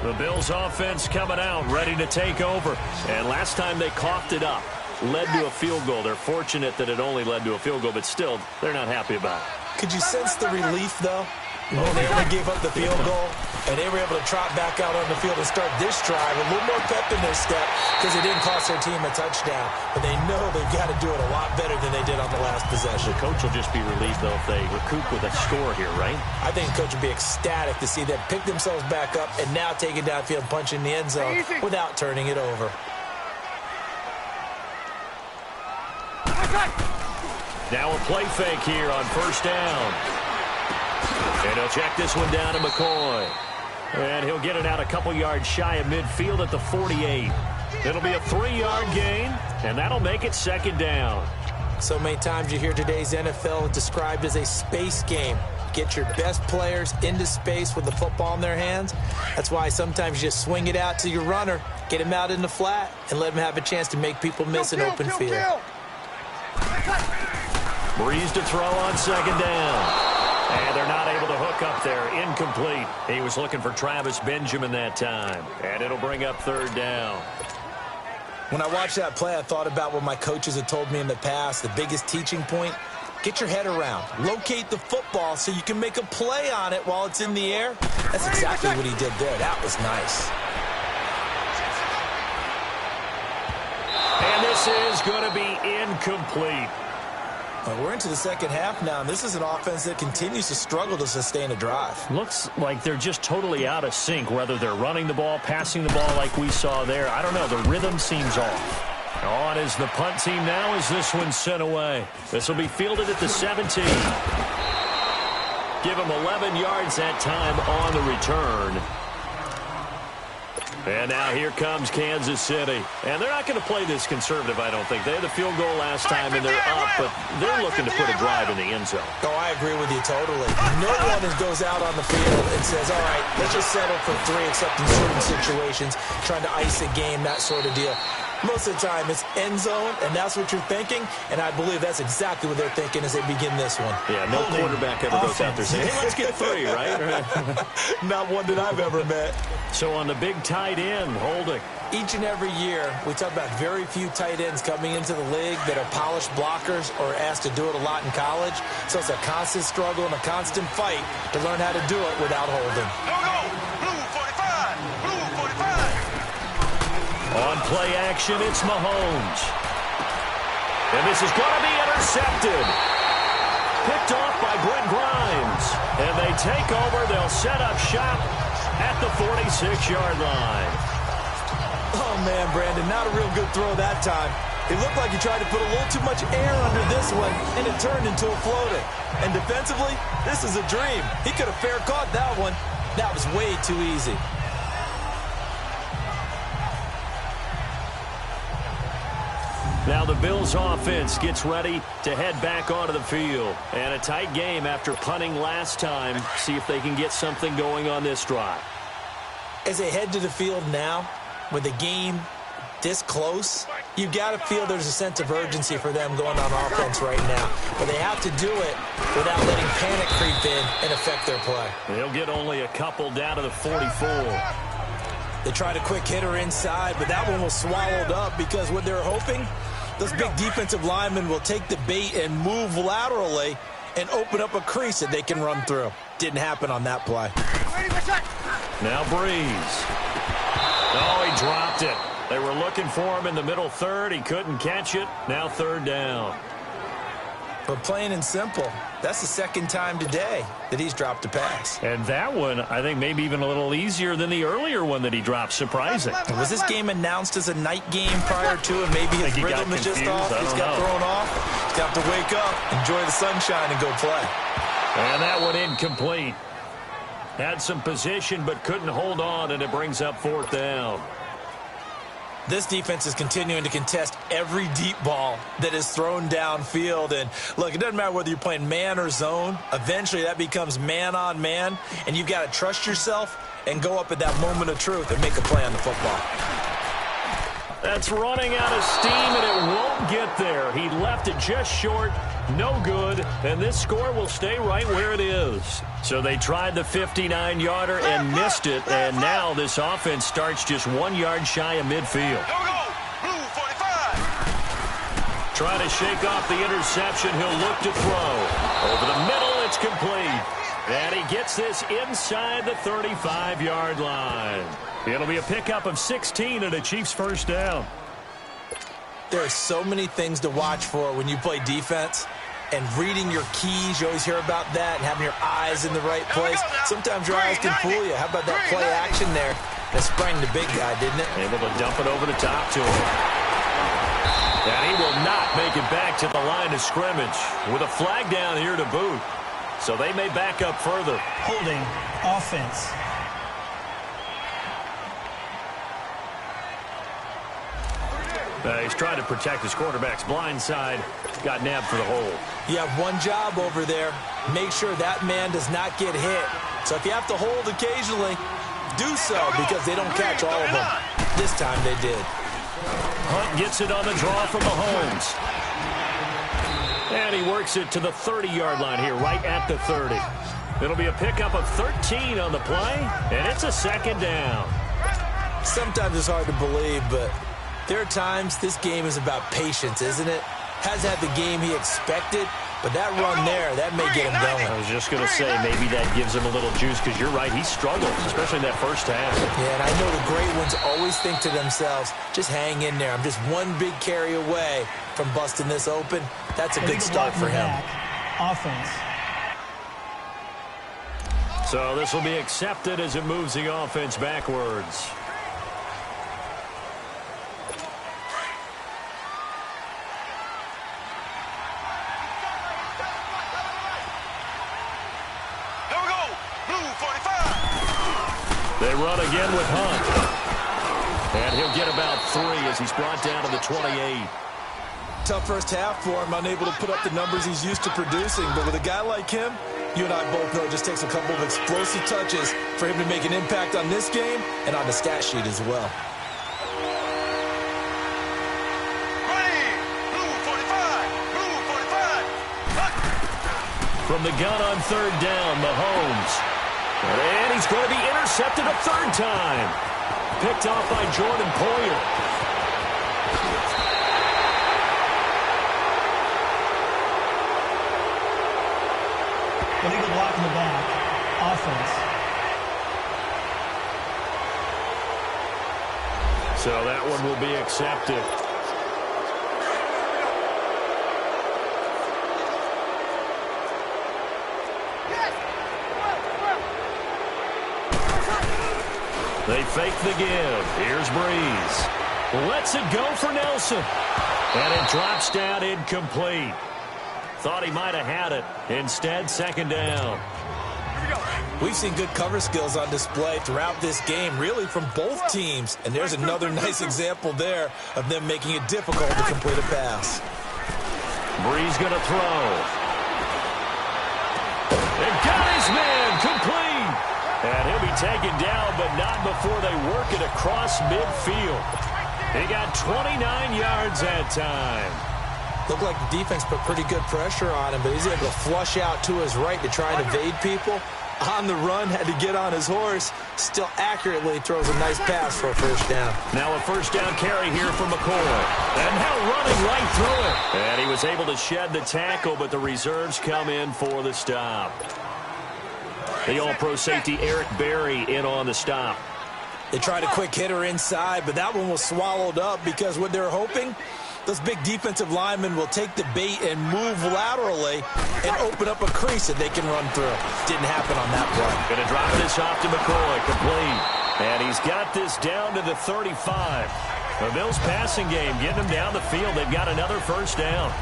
B: The Bills offense coming out, ready to take over. And last time they coughed it up, led to a field goal. They're fortunate that it only led to a field goal, but still, they're not happy about it.
C: Could you sense the relief, though? When they only gave up the field goal, and they were able to trot back out on the field and start this drive, a little more pep in their step because it didn't cost their team a touchdown. But they know they've got to do it a lot better than they did on the last possession.
B: The coach will just be relieved, though, if they recoup with a score here, right?
C: I think the coach will be ecstatic to see them pick themselves back up and now take it downfield and punch in the end zone without turning it over.
B: Now a play fake here on first down. And he'll check this one down to McCoy. And he'll get it out a couple yards shy of midfield at the 48. It'll be a 3-yard gain, and that'll make it second down.
C: So many times you hear today's NFL described as a space game. Get your best players into space with the football in their hands. That's why sometimes you just swing it out to your runner, get him out in the flat, and let him have a chance to make people miss an open field.
B: Breeze to throw on second down. And they're not able to hook up there. Incomplete. He was looking for Travis Benjamin that time. And it'll bring up third down.
C: When I watched that play, I thought about what my coaches had told me in the past. The biggest teaching point, get your head around. Locate the football so you can make a play on it while it's in the air. That's exactly what he did there. That was nice.
B: And this is going to be incomplete.
C: We're into the second half now, and this is an offense that continues to struggle to sustain a drive.
B: Looks like they're just totally out of sync, whether they're running the ball, passing the ball like we saw there. I don't know. The rhythm seems off. On is the punt team now as this one's sent away. This will be fielded at the 17. Give them 11 yards that time on the return. And now here comes Kansas City. And they're not going to play this conservative, I don't think. They had the field goal last time, and they're up, but they're looking to put a drive in the end zone.
C: Oh, I agree with you totally. No one goes out on the field and says, all right, let's just settle for 3, except in certain situations, trying to ice a game, that sort of deal. Most of the time, it's end zone, and that's what you're thinking, and I believe that's exactly what they're thinking as they begin this one.
B: Yeah, no quarterback ever goes out there saying, hey, let's get 3, right?
C: Not one that I've ever met.
B: So on the big tight end, Holding.
C: Each and every year, we talk about very few tight ends coming into the league that are polished blockers or asked to do it a lot in college. So it's a constant struggle and a constant fight to learn how to do it without holding.
E: Blue 45! Blue 45!
B: On play action, it's Mahomes. And this is going to be intercepted. Picked off by Brent Grimes. And they take over. They'll set up shop at the 46-yard line.
C: Oh, man, Brandon, not a real good throw that time. It looked like he tried to put a little too much air under this one, and it turned into a floater. And defensively, this is a dream. He could have fair caught that one. That was way too easy.
B: Now the Bills offense gets ready to head back onto the field. And a tight game after punting last time. See if they can get something going on this drive.
C: As they head to the field now, with the game this close, you've got to feel there's a sense of urgency for them going on offense right now. But they have to do it without letting panic creep in and affect their play.
B: They'll get only a couple down to the 44.
C: They tried a quick hitter inside, but that one was swallowed up because what they're hoping, those big defensive linemen will take the bait and move laterally and open up a crease that they can run through. Didn't happen on that play.
B: Now Breeze. Oh, he dropped it. They were looking for him in the middle third. He couldn't catch it. Now third down.
C: But plain and simple, that's the second time today that he's dropped a pass.
B: And that one, I think, maybe even a little easier than the earlier one that he dropped. Surprising.
C: Was this game announced as a night game prior to it? Maybe his rhythm is just off. He's got thrown off. He's got to wake up, enjoy the sunshine, and go play.
B: And that one incomplete. Had some position but couldn't hold on, and it brings up fourth down.
C: This defense is continuing to contest every deep ball that is thrown downfield. And, look, it doesn't matter whether you're playing man or zone. Eventually, that becomes man-on-man, and you've got to trust yourself and go up at that moment of truth and make a play on the football.
B: That's running out of steam, and it won't get there. He left it just short. No good, and this score will stay right where it is. So they tried the 59-yarder and missed it, and now this offense starts just 1 yard shy of midfield.
E: Blue 45!
B: Trying to shake off the interception. He'll look to throw. Over the middle, it's complete. And he gets this inside the 35-yard line. It'll be a pickup of 16 and a Chiefs first down.
C: There are so many things to watch for when you play defense. And reading your keys, you always hear about that, and having your eyes in the right place. Sometimes your eyes can fool you. How about that play action there that sprang the big guy, didn't it?
B: Able to dump it over the top to him. And he will not make it back to the line of scrimmage with a flag down here to boot. So they may back up further.
D: Holding offense.
B: He's trying to protect his quarterback's blind side. Got nabbed for the hold.
C: You have one job over there. Make sure that man does not get hit. So if you have to hold occasionally, do so because they don't catch all of them. This time they did.
B: Hunt gets it on the draw from Mahomes. And he works it to the 30-yard line here, right at the 30. It'll be a pickup of 13 on the play, and it's a second down.
C: Sometimes it's hard to believe, but there are times this game is about patience, isn't it? Has had the game he expected, but that run there, that may get him going.
B: I was just going to say, maybe that gives him a little juice, because you're right, he struggled, especially in that first half.
C: Yeah, and I know the great ones always think to themselves, just hang in there. I'm just one big carry away from busting this open. That's a good start for him.
D: Offense.
B: So this will be accepted as it moves the offense backwards. They run again with Hunt. And he'll get about 3 as he's brought down to the 28.
C: Tough first half for him, unable to put up the numbers he's used to producing. But with a guy like him, you and I both know it just takes a couple of explosive touches for him to make an impact on this game and on the stat sheet as well.
B: From the gun on third down, Mahomes. And he's going to be intercepted a third time. Picked off by Jordan Poyer.
D: Illegal block in the back. Offense.
B: So that one will be accepted. They fake the give. Here's Breeze. Lets it go for Nelson. And it drops down incomplete. Thought he might have had it. Instead, second down.
C: We've seen good cover skills on display throughout this game, really from both teams. And there's another nice example there of them making it difficult to complete a pass.
B: Breeze going to throw. And got his man complete. And he'll be taken down, but not before they work it across midfield. He got 29 yards that time.
C: Looked like the defense put pretty good pressure on him, but he's able to flush out to his right to try and evade people. On the run, had to get on his horse. Still accurately throws a nice pass for a first down.
B: Now a first down carry here for McCoy. And now running right through it. And he was able to shed the tackle, but the reserves come in for the stop. The all-pro safety Eric Berry in on the stop.
C: They tried a quick hitter inside, but that one was swallowed up because what they're hoping, those big defensive linemen will take the bait and move laterally and open up a crease that they can run through. Didn't happen on that play.
B: Going to drop this off to McCoy, complete. And he's got this down to the 35. The Bills passing game getting them down the field. They've got another first down.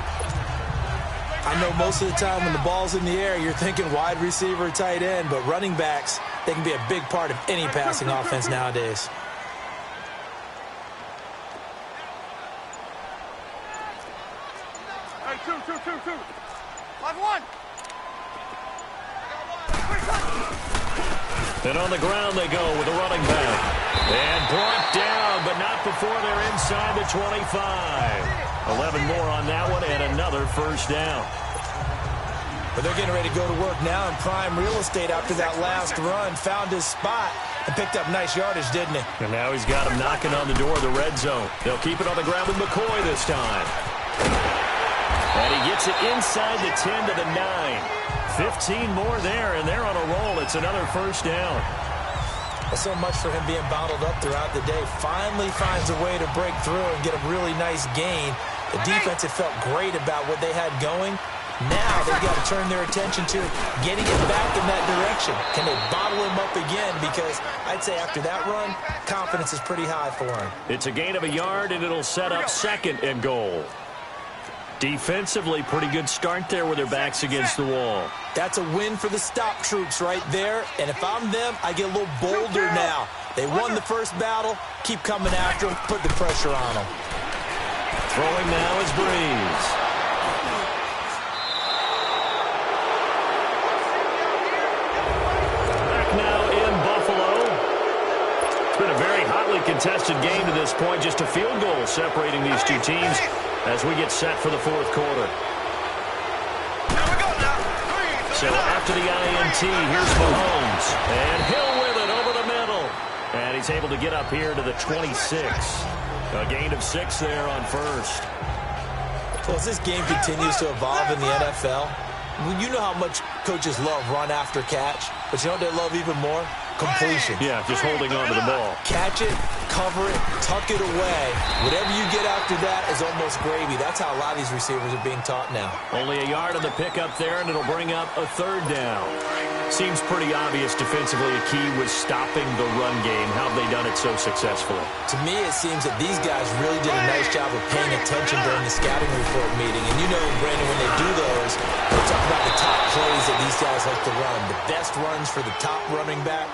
C: I know most of the time when the ball's in the air, you're thinking wide receiver, tight end, but running backs, they can be a big part of any passing offense nowadays.
E: Hey, two. 5-1.
B: And on the ground they go with a running back. And brought down, but not before they're inside the 25. 11 more on that one and another first down.
C: But they're getting ready to go to work now in prime real estate after that last run. Found his spot and picked up nice yardage, didn't he?
B: And now he's got him knocking on the door of the red zone. They'll keep it on the ground with McCoy this time. And he gets it inside the 10 to the 9. 15 more there, and they're on a roll. It's another first down.
C: Well, so much for him being bottled up throughout the day. Finally finds a way to break through and get a really nice gain. The defense had felt great about what they had going. Now they've got to turn their attention to getting it back in that direction. Can they bottle him up again? Because I'd say after that run, confidence is pretty high for him.
B: It's a gain of a yard, and it'll set up second and goal. Defensively, pretty good start there with their backs against the wall.
C: That's a win for the stop troops right there. And if I'm them, I get a little bolder now. They won the first battle. Keep coming after them. Put the pressure on them.
B: Throwing now is Breeze. Back now in Buffalo. It's been a very hotly contested game to this point. Just a field goal separating these two teams as we get set for the fourth quarter. So after the INT, here's Mahomes. And Hill with it over the middle. And he's able to get up here to the 26. A gain of 6 there on first.
C: Well, as this game continues to evolve in the NFL, you know how much coaches love run after catch, but you know what they love even more? Completion.
B: Yeah, just holding on to the ball.
C: Catch it, cover it, tuck it away. Whatever you get after that is almost gravy. That's how a lot of these receivers are being taught now.
B: Only a yard on the pickup there, and it'll bring up a third down. Seems pretty obvious defensively a key was stopping the run game. How have they done it so successfully?
C: To me, it seems that these guys really did a nice job of paying attention during the scouting report meeting. And you know, Brandon, when they do those, they talk about the top plays that these guys like to run. The best runs for the top running back.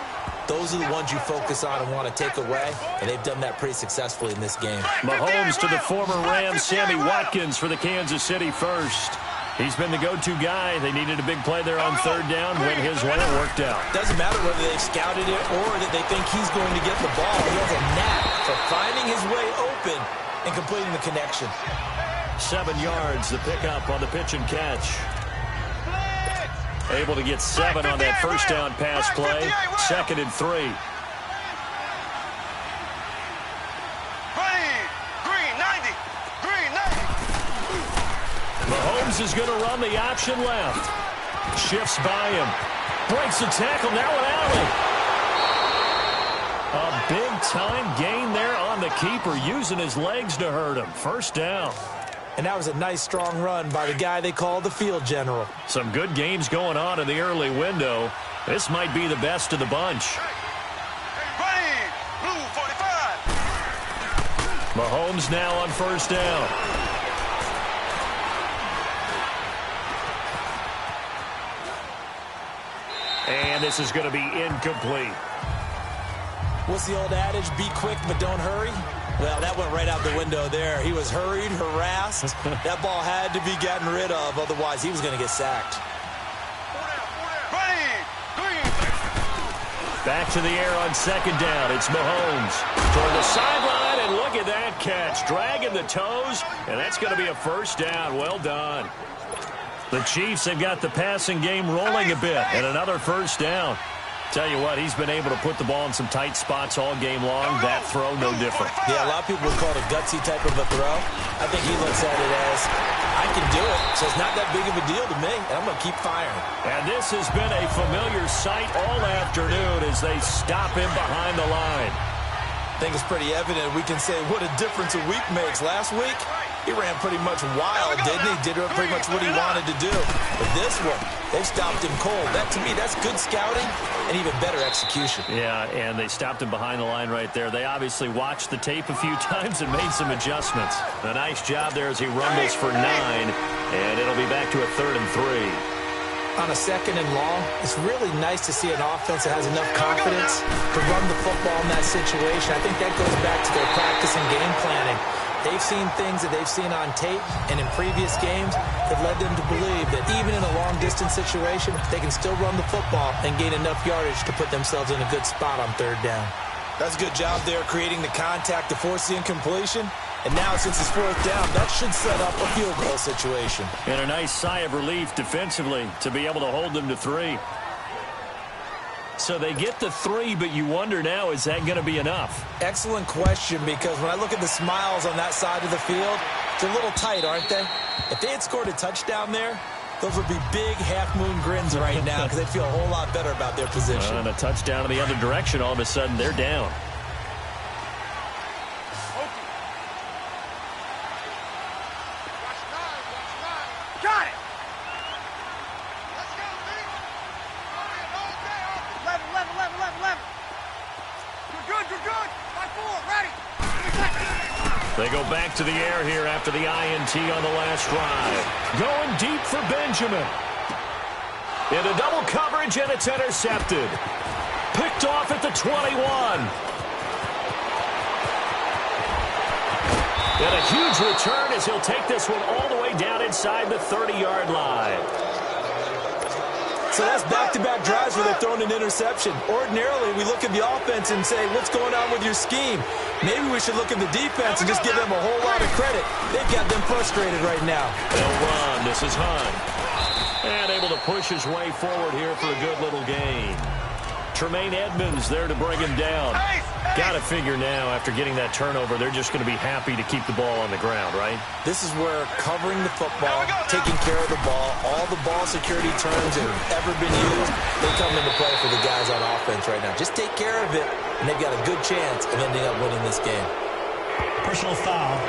C: Those are the ones you focus on and want to take away, and they've done that pretty successfully in this game.
B: Mahomes to the former Rams, Sammy Watkins for the Kansas City first. He's been the go-to guy. They needed a big play there on third down. Went his way, it worked out.
C: Doesn't matter whether they've scouted it or that they think he's going to get the ball. He has a knack for finding his way open and completing the connection.
B: 7 yards, the pickup on the pitch and catch. Able to get 7 on that first down pass play. 2nd and 3. Mahomes is going to run the option left. Shifts by him. Breaks the tackle. Now an alley. A big-time gain there on the keeper, using his legs to hurt him. First down.
C: And that was a nice, strong run by the guy they call the field general.
B: Some good games going on in the early window. This might be the best of the bunch. Mahomes now on first down. And this is going to be incomplete.
C: What's the old adage? Be quick, but don't hurry. Well, that went right out the window there. He was hurried, harassed. That ball had to be gotten rid of, otherwise he was going to get sacked.
B: Back to the air on second down. It's Mahomes toward the sideline, and look at that catch. Dragging the toes, and that's going to be a first down. Well done. The Chiefs have got the passing game rolling a bit, and another first down. Tell you what, he's been able to put the ball in some tight spots all game long. That throw, no different.
C: Yeah, a lot of people would call it a gutsy type of a throw. I think he looks at it as, I can do it, so it's not that big of a deal to me, and I'm going to keep firing.
B: And this has been a familiar sight all afternoon as they stop him behind the line.
C: I think it's pretty evident. We can say what a difference a week makes. Last week, he ran pretty much wild, didn't he? Did pretty much what he wanted to do. But this one, they stopped him cold. That, to me, that's good scouting and even better execution.
B: Yeah, and they stopped him behind the line right there. They obviously watched the tape a few times and made some adjustments. A nice job there as he rumbles for 9, and it'll be back to a 3rd and 3.
C: On a 2nd and long, it's really nice to see an offense that has enough confidence to run the football in that situation. I think that goes back to their practice and game planning. They've seen things that they've seen on tape and in previous games that led them to believe that even in a long-distance situation, they can still run the football and gain enough yardage to put themselves in a good spot on 3rd down. That's a good job there creating the contact to force the incompletion. And now, since it's 4th down, that should set up a field goal situation.
B: And a nice sigh of relief defensively to be able to hold them to 3. So they get to 3, but you wonder now, is that going to be enough?
C: Excellent question, because when I look at the smiles on that side of the field, they're a little tight, aren't they? If they had scored a touchdown there, those would be big half-moon grins right now because they'd feel a whole lot better about their position.
B: And a touchdown in the other direction, all of a sudden, they're down. They go back to the air here after the INT on the last drive. Going deep for Benjamin. Into double coverage, and it's intercepted. Picked off at the 21. And a huge return as he'll take this one all the way down inside the 30-yard line.
C: So that's back-to-back drives where they're throwing an interception. Ordinarily, we look at the offense and say, what's going on with your scheme? Maybe we should look at the defense and just give them a whole lot of credit. They've got them frustrated right now.
B: They'll run. This is Hunt. And able to push his way forward here for a good little gain. Tremaine Edmonds there to bring him down. Got to figure now, after getting that turnover, they're just going to be happy to keep the ball on the ground, right?
C: This is where covering the football, taking care of the ball, all the ball security terms that have ever been used, they come into play for the guys on offense right now. Just take care of it, and they've got a good chance of ending up winning this game.
D: Personal foul,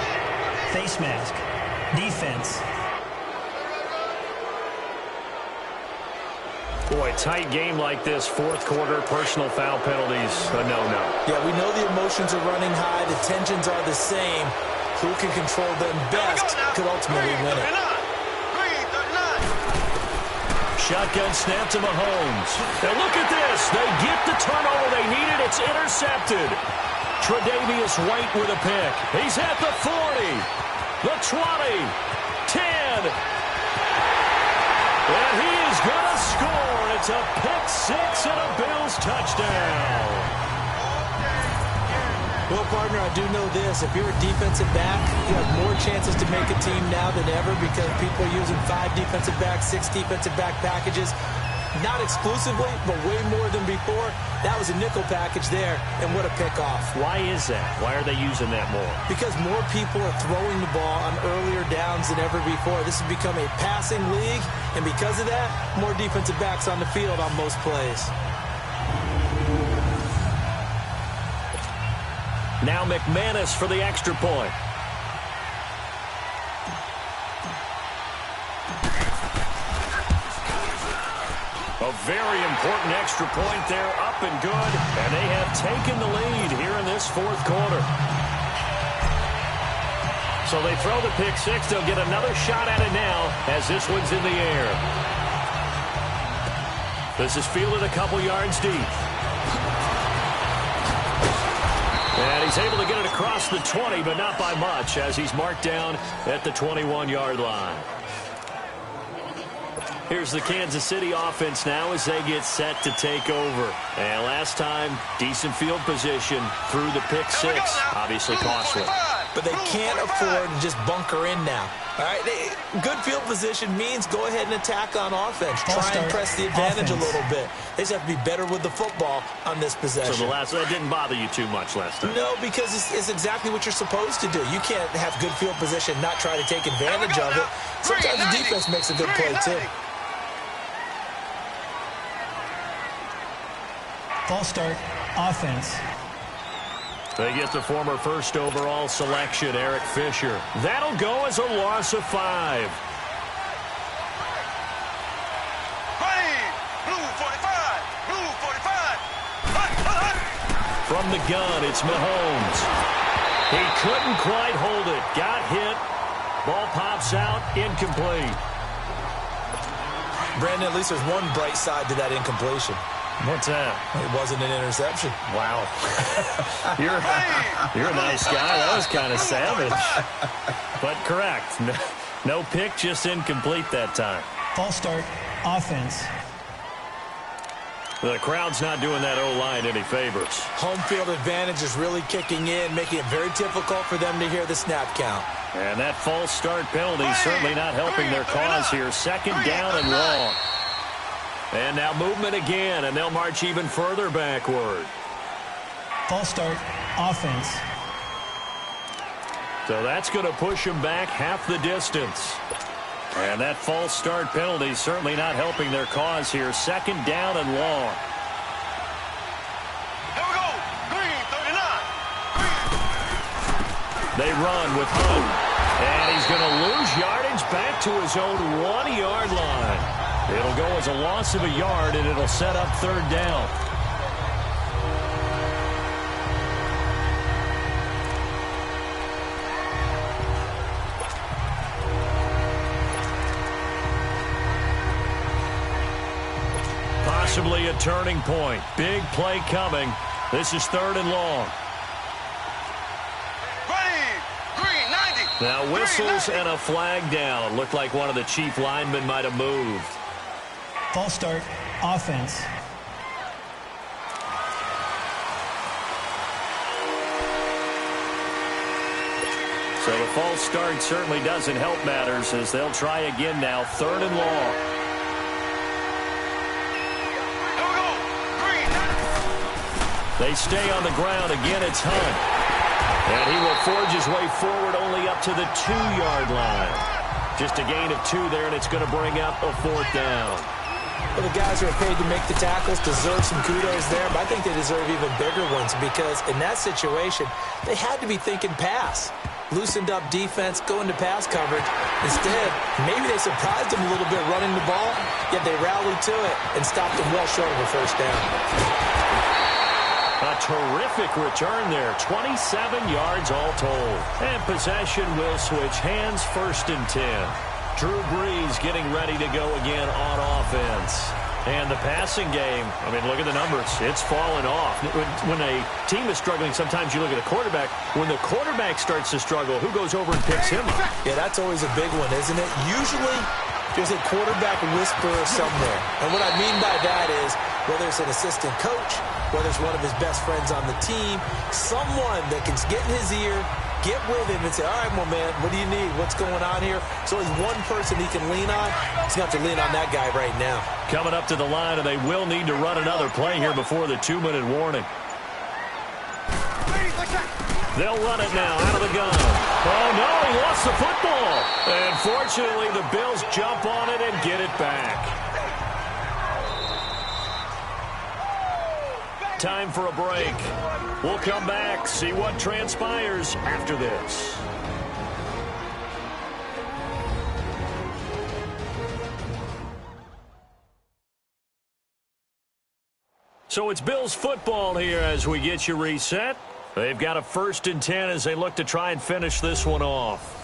D: face mask, defense.
B: Boy, tight game like this, 4th quarter, personal foul penalties, a no-no.
C: Yeah, we know the emotions are running high, the tensions are the same. Who can control them best could ultimately win it.
B: Shotgun snap to Mahomes. And look at this. They get the turnover they needed. It's intercepted. Tre'Davious White with a pick. He's at the 40, the 20, 10. And he is going to score. It's a pick 6 and a Bills touchdown.
C: Well, partner, I do know this. If you're a defensive back, you have more chances to make a team now than ever because people are using 5 defensive backs, 6 defensive back packages. Not exclusively, but way more than before. That was a nickel package there, and what a pickoff.
B: Why is that? Why are they using that more?
C: Because more people are throwing the ball on earlier downs than ever before. This has become a passing league, and because of that, more defensive backs on the field on most plays.
B: Now McManus for the extra point. A very important extra point there, up and good, and they have taken the lead here in this fourth quarter. So they throw the pick six. They'll get another shot at it now as this one's in the air. This is fielded a couple yards deep. And he's able to get it across the 20, but not by much, as he's marked down at the 21-yard line. Here's the Kansas City offense now as they get set to take over. And last time, decent field position through the pick six. Obviously costly.
C: But they can't afford to just bunker in now. All right, good field position means go ahead and attack on offense. Try and press the advantage a little bit. They just have to be better with the football on this possession.
B: So that didn't bother you too much last time?
C: No, because it's exactly what you're supposed to do. You can't have good field position, not try to take advantage of it. Sometimes the defense makes a good play, too.
D: False start, offense.
B: They get the former first overall selection, Eric Fisher. That'll go as a loss of 5.
E: Blue 45. Blue 45.
B: From the gun, it's Mahomes. He couldn't quite hold it. Got hit. Ball pops out, incomplete.
C: Brandon, at least there's one bright side to that incompletion.
B: What's that?
C: It wasn't an interception.
B: Wow. You're a nice guy. That was kind of savage. But correct. No pick, just incomplete that time.
D: False start, offense.
B: The crowd's not doing that O-line any favors.
C: Home field advantage is really kicking in, making it very difficult for them to hear the snap count.
B: And that false start penalty certainly not helping their cause here. Second down and long. And now movement again, and they'll march even further backward.
D: False start, offense.
B: So that's going to push them back half the distance. And that false start penalty certainly not helping their cause here. Second down and long.
E: Here we go. Green 39.
B: They run with Hunt. And he's going to lose yardage back to his own 1-yard line. It'll go as a loss of a yard, and it'll set up third down. Possibly a turning point. Big play coming. This is third and long.
E: Green 90.
B: Now whistles and a flag down. Looked like one of the chief linemen might have moved.
D: False start, offense.
B: So the false start certainly doesn't help matters as they'll try again now. Third and long.
E: Here we go. Green 90.
B: They stay on the ground. Again, it's Hunt. And he will forge his way forward only up to the 2-yard line. Just a gain of 2 there, and it's going to bring up a fourth down.
C: Well, the guys who are paid to make the tackles deserve some kudos there, but I think they deserve even bigger ones because in that situation, they had to be thinking pass. Loosened up defense, going to pass coverage. Instead, maybe they surprised them a little bit running the ball, yet they rallied to it and stopped them well short of a first down.
B: A terrific return there. 27 yards all told. And possession will switch hands, first and 10. Drew Brees getting ready to go again on offense. And the passing game, I mean, look at the numbers. It's fallen off. When a team is struggling, sometimes you look at a quarterback. When the quarterback starts to struggle, who goes over and picks him up?
C: Yeah, that's always a big one, isn't it? Usually, there's a quarterback whisperer somewhere. And what I mean by that is, whether it's an assistant coach, whether it's one of his best friends on the team, someone that can get in his ear get with him and say, all right, my man, what do you need? What's going on here? So he's one person he can lean on. He's going to have to lean on that guy right now.
B: Coming up to the line, and they will need to run another play here before the 2-minute warning. They'll run it now out of the gun. Oh, no, he lost the football. And fortunately, the Bills jump on it and get it back. Time for a break. We'll come back, see what transpires after this. So it's Bills football here as we get you reset. They've got a 1st and 10 as they look to try and finish this one off.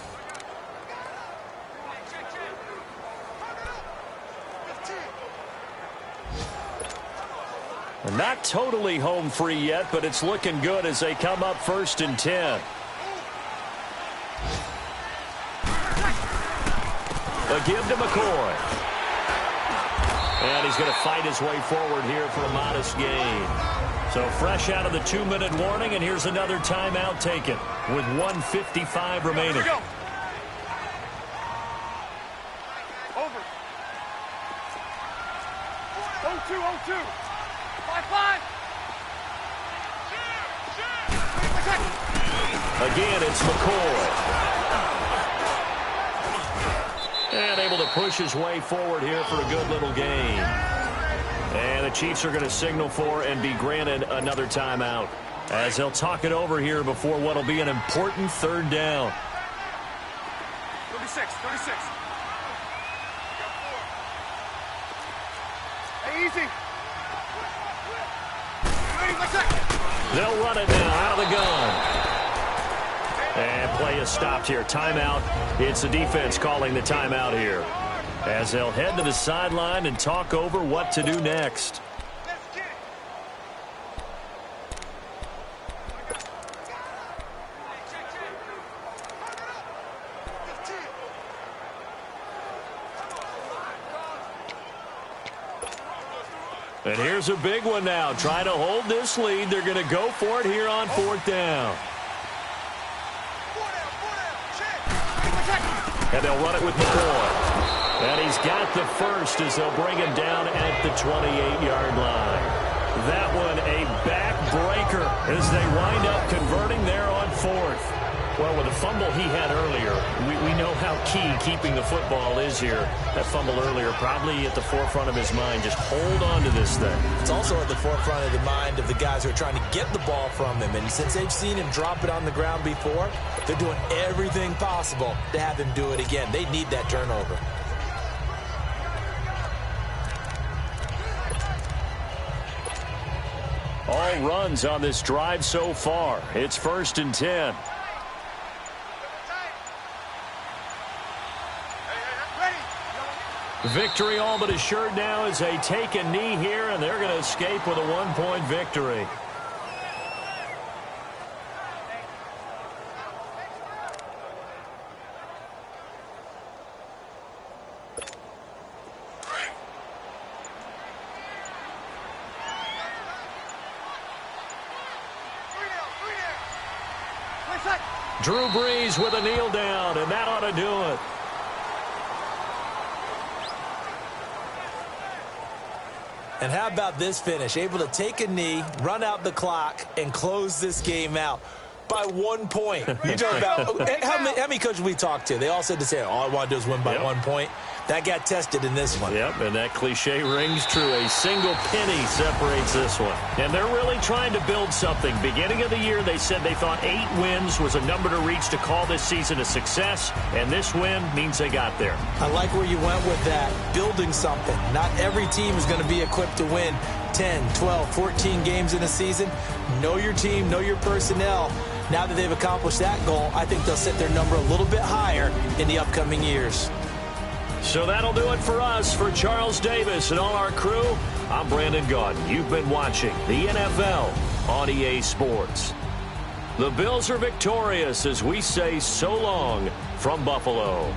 B: Not totally home free yet, but it's looking good as they come up 1st and 10. A give to McCoy. And he's going to fight his way forward here for a modest gain. So fresh out of the 2-minute warning, and here's another timeout taken with 1:55 remaining.
E: Over. 0-2, 0-2. 5-5.
B: Again, it's McCoy. And able to push his way forward here for a good little gain. And the Chiefs are going to signal for and be granted another timeout as they'll talk it over here before what will be an important 3rd down.
E: 36. Hey, easy.
B: They'll run it now out of the gun. And play is stopped here. Timeout. It's the defense calling the timeout here as they'll head to the sideline and talk over what to do next. And here's a big one now. Trying to hold this lead. They're going to go for it here on 4th down. And they'll run it with McCoy. And he's got the first as they'll bring him down at the 28-yard line. That one a backbreaker as they wind up converting there on 4th. Well, with the fumble he had earlier, we know how key keeping the football is here. That fumble earlier probably at the forefront of his mind. Just hold on to this thing.
C: It's also at the forefront of the mind of the guys who are trying to get the ball from him. And since they've seen him drop it on the ground before, they're doing everything possible to have him do it again. They need that turnover.
B: All runs on this drive so far. It's 1st and 10. Victory all but assured now as they take a knee here, and they're going to escape with a 1-point victory. Drew Brees with a kneel down, and that ought to do it.
C: And how about this finish? Able to take a knee, run out the clock, and close this game out by 1 point. You talk about how many coaches we talked to? They all said the same. All I want to do is win by 1 point. That got tested in this one.
B: Yep, and that cliche rings true. A single penny separates this one. And they're really trying to build something. Beginning of the year, they said they thought 8 wins was a number to reach to call this season a success, and this win means they got there.
C: I like where you went with that. Building something. Not every team is going to be equipped to win 10, 12, 14 games in a season. Know your team, know your personnel. Now that they've accomplished that goal, I think they'll set their number a little bit higher in the upcoming years.
B: So that'll do it for us. For Charles Davis and all our crew, I'm Brandon Gaudin. You've been watching the NFL on EA Sports. The Bills are victorious as we say so long from Buffalo.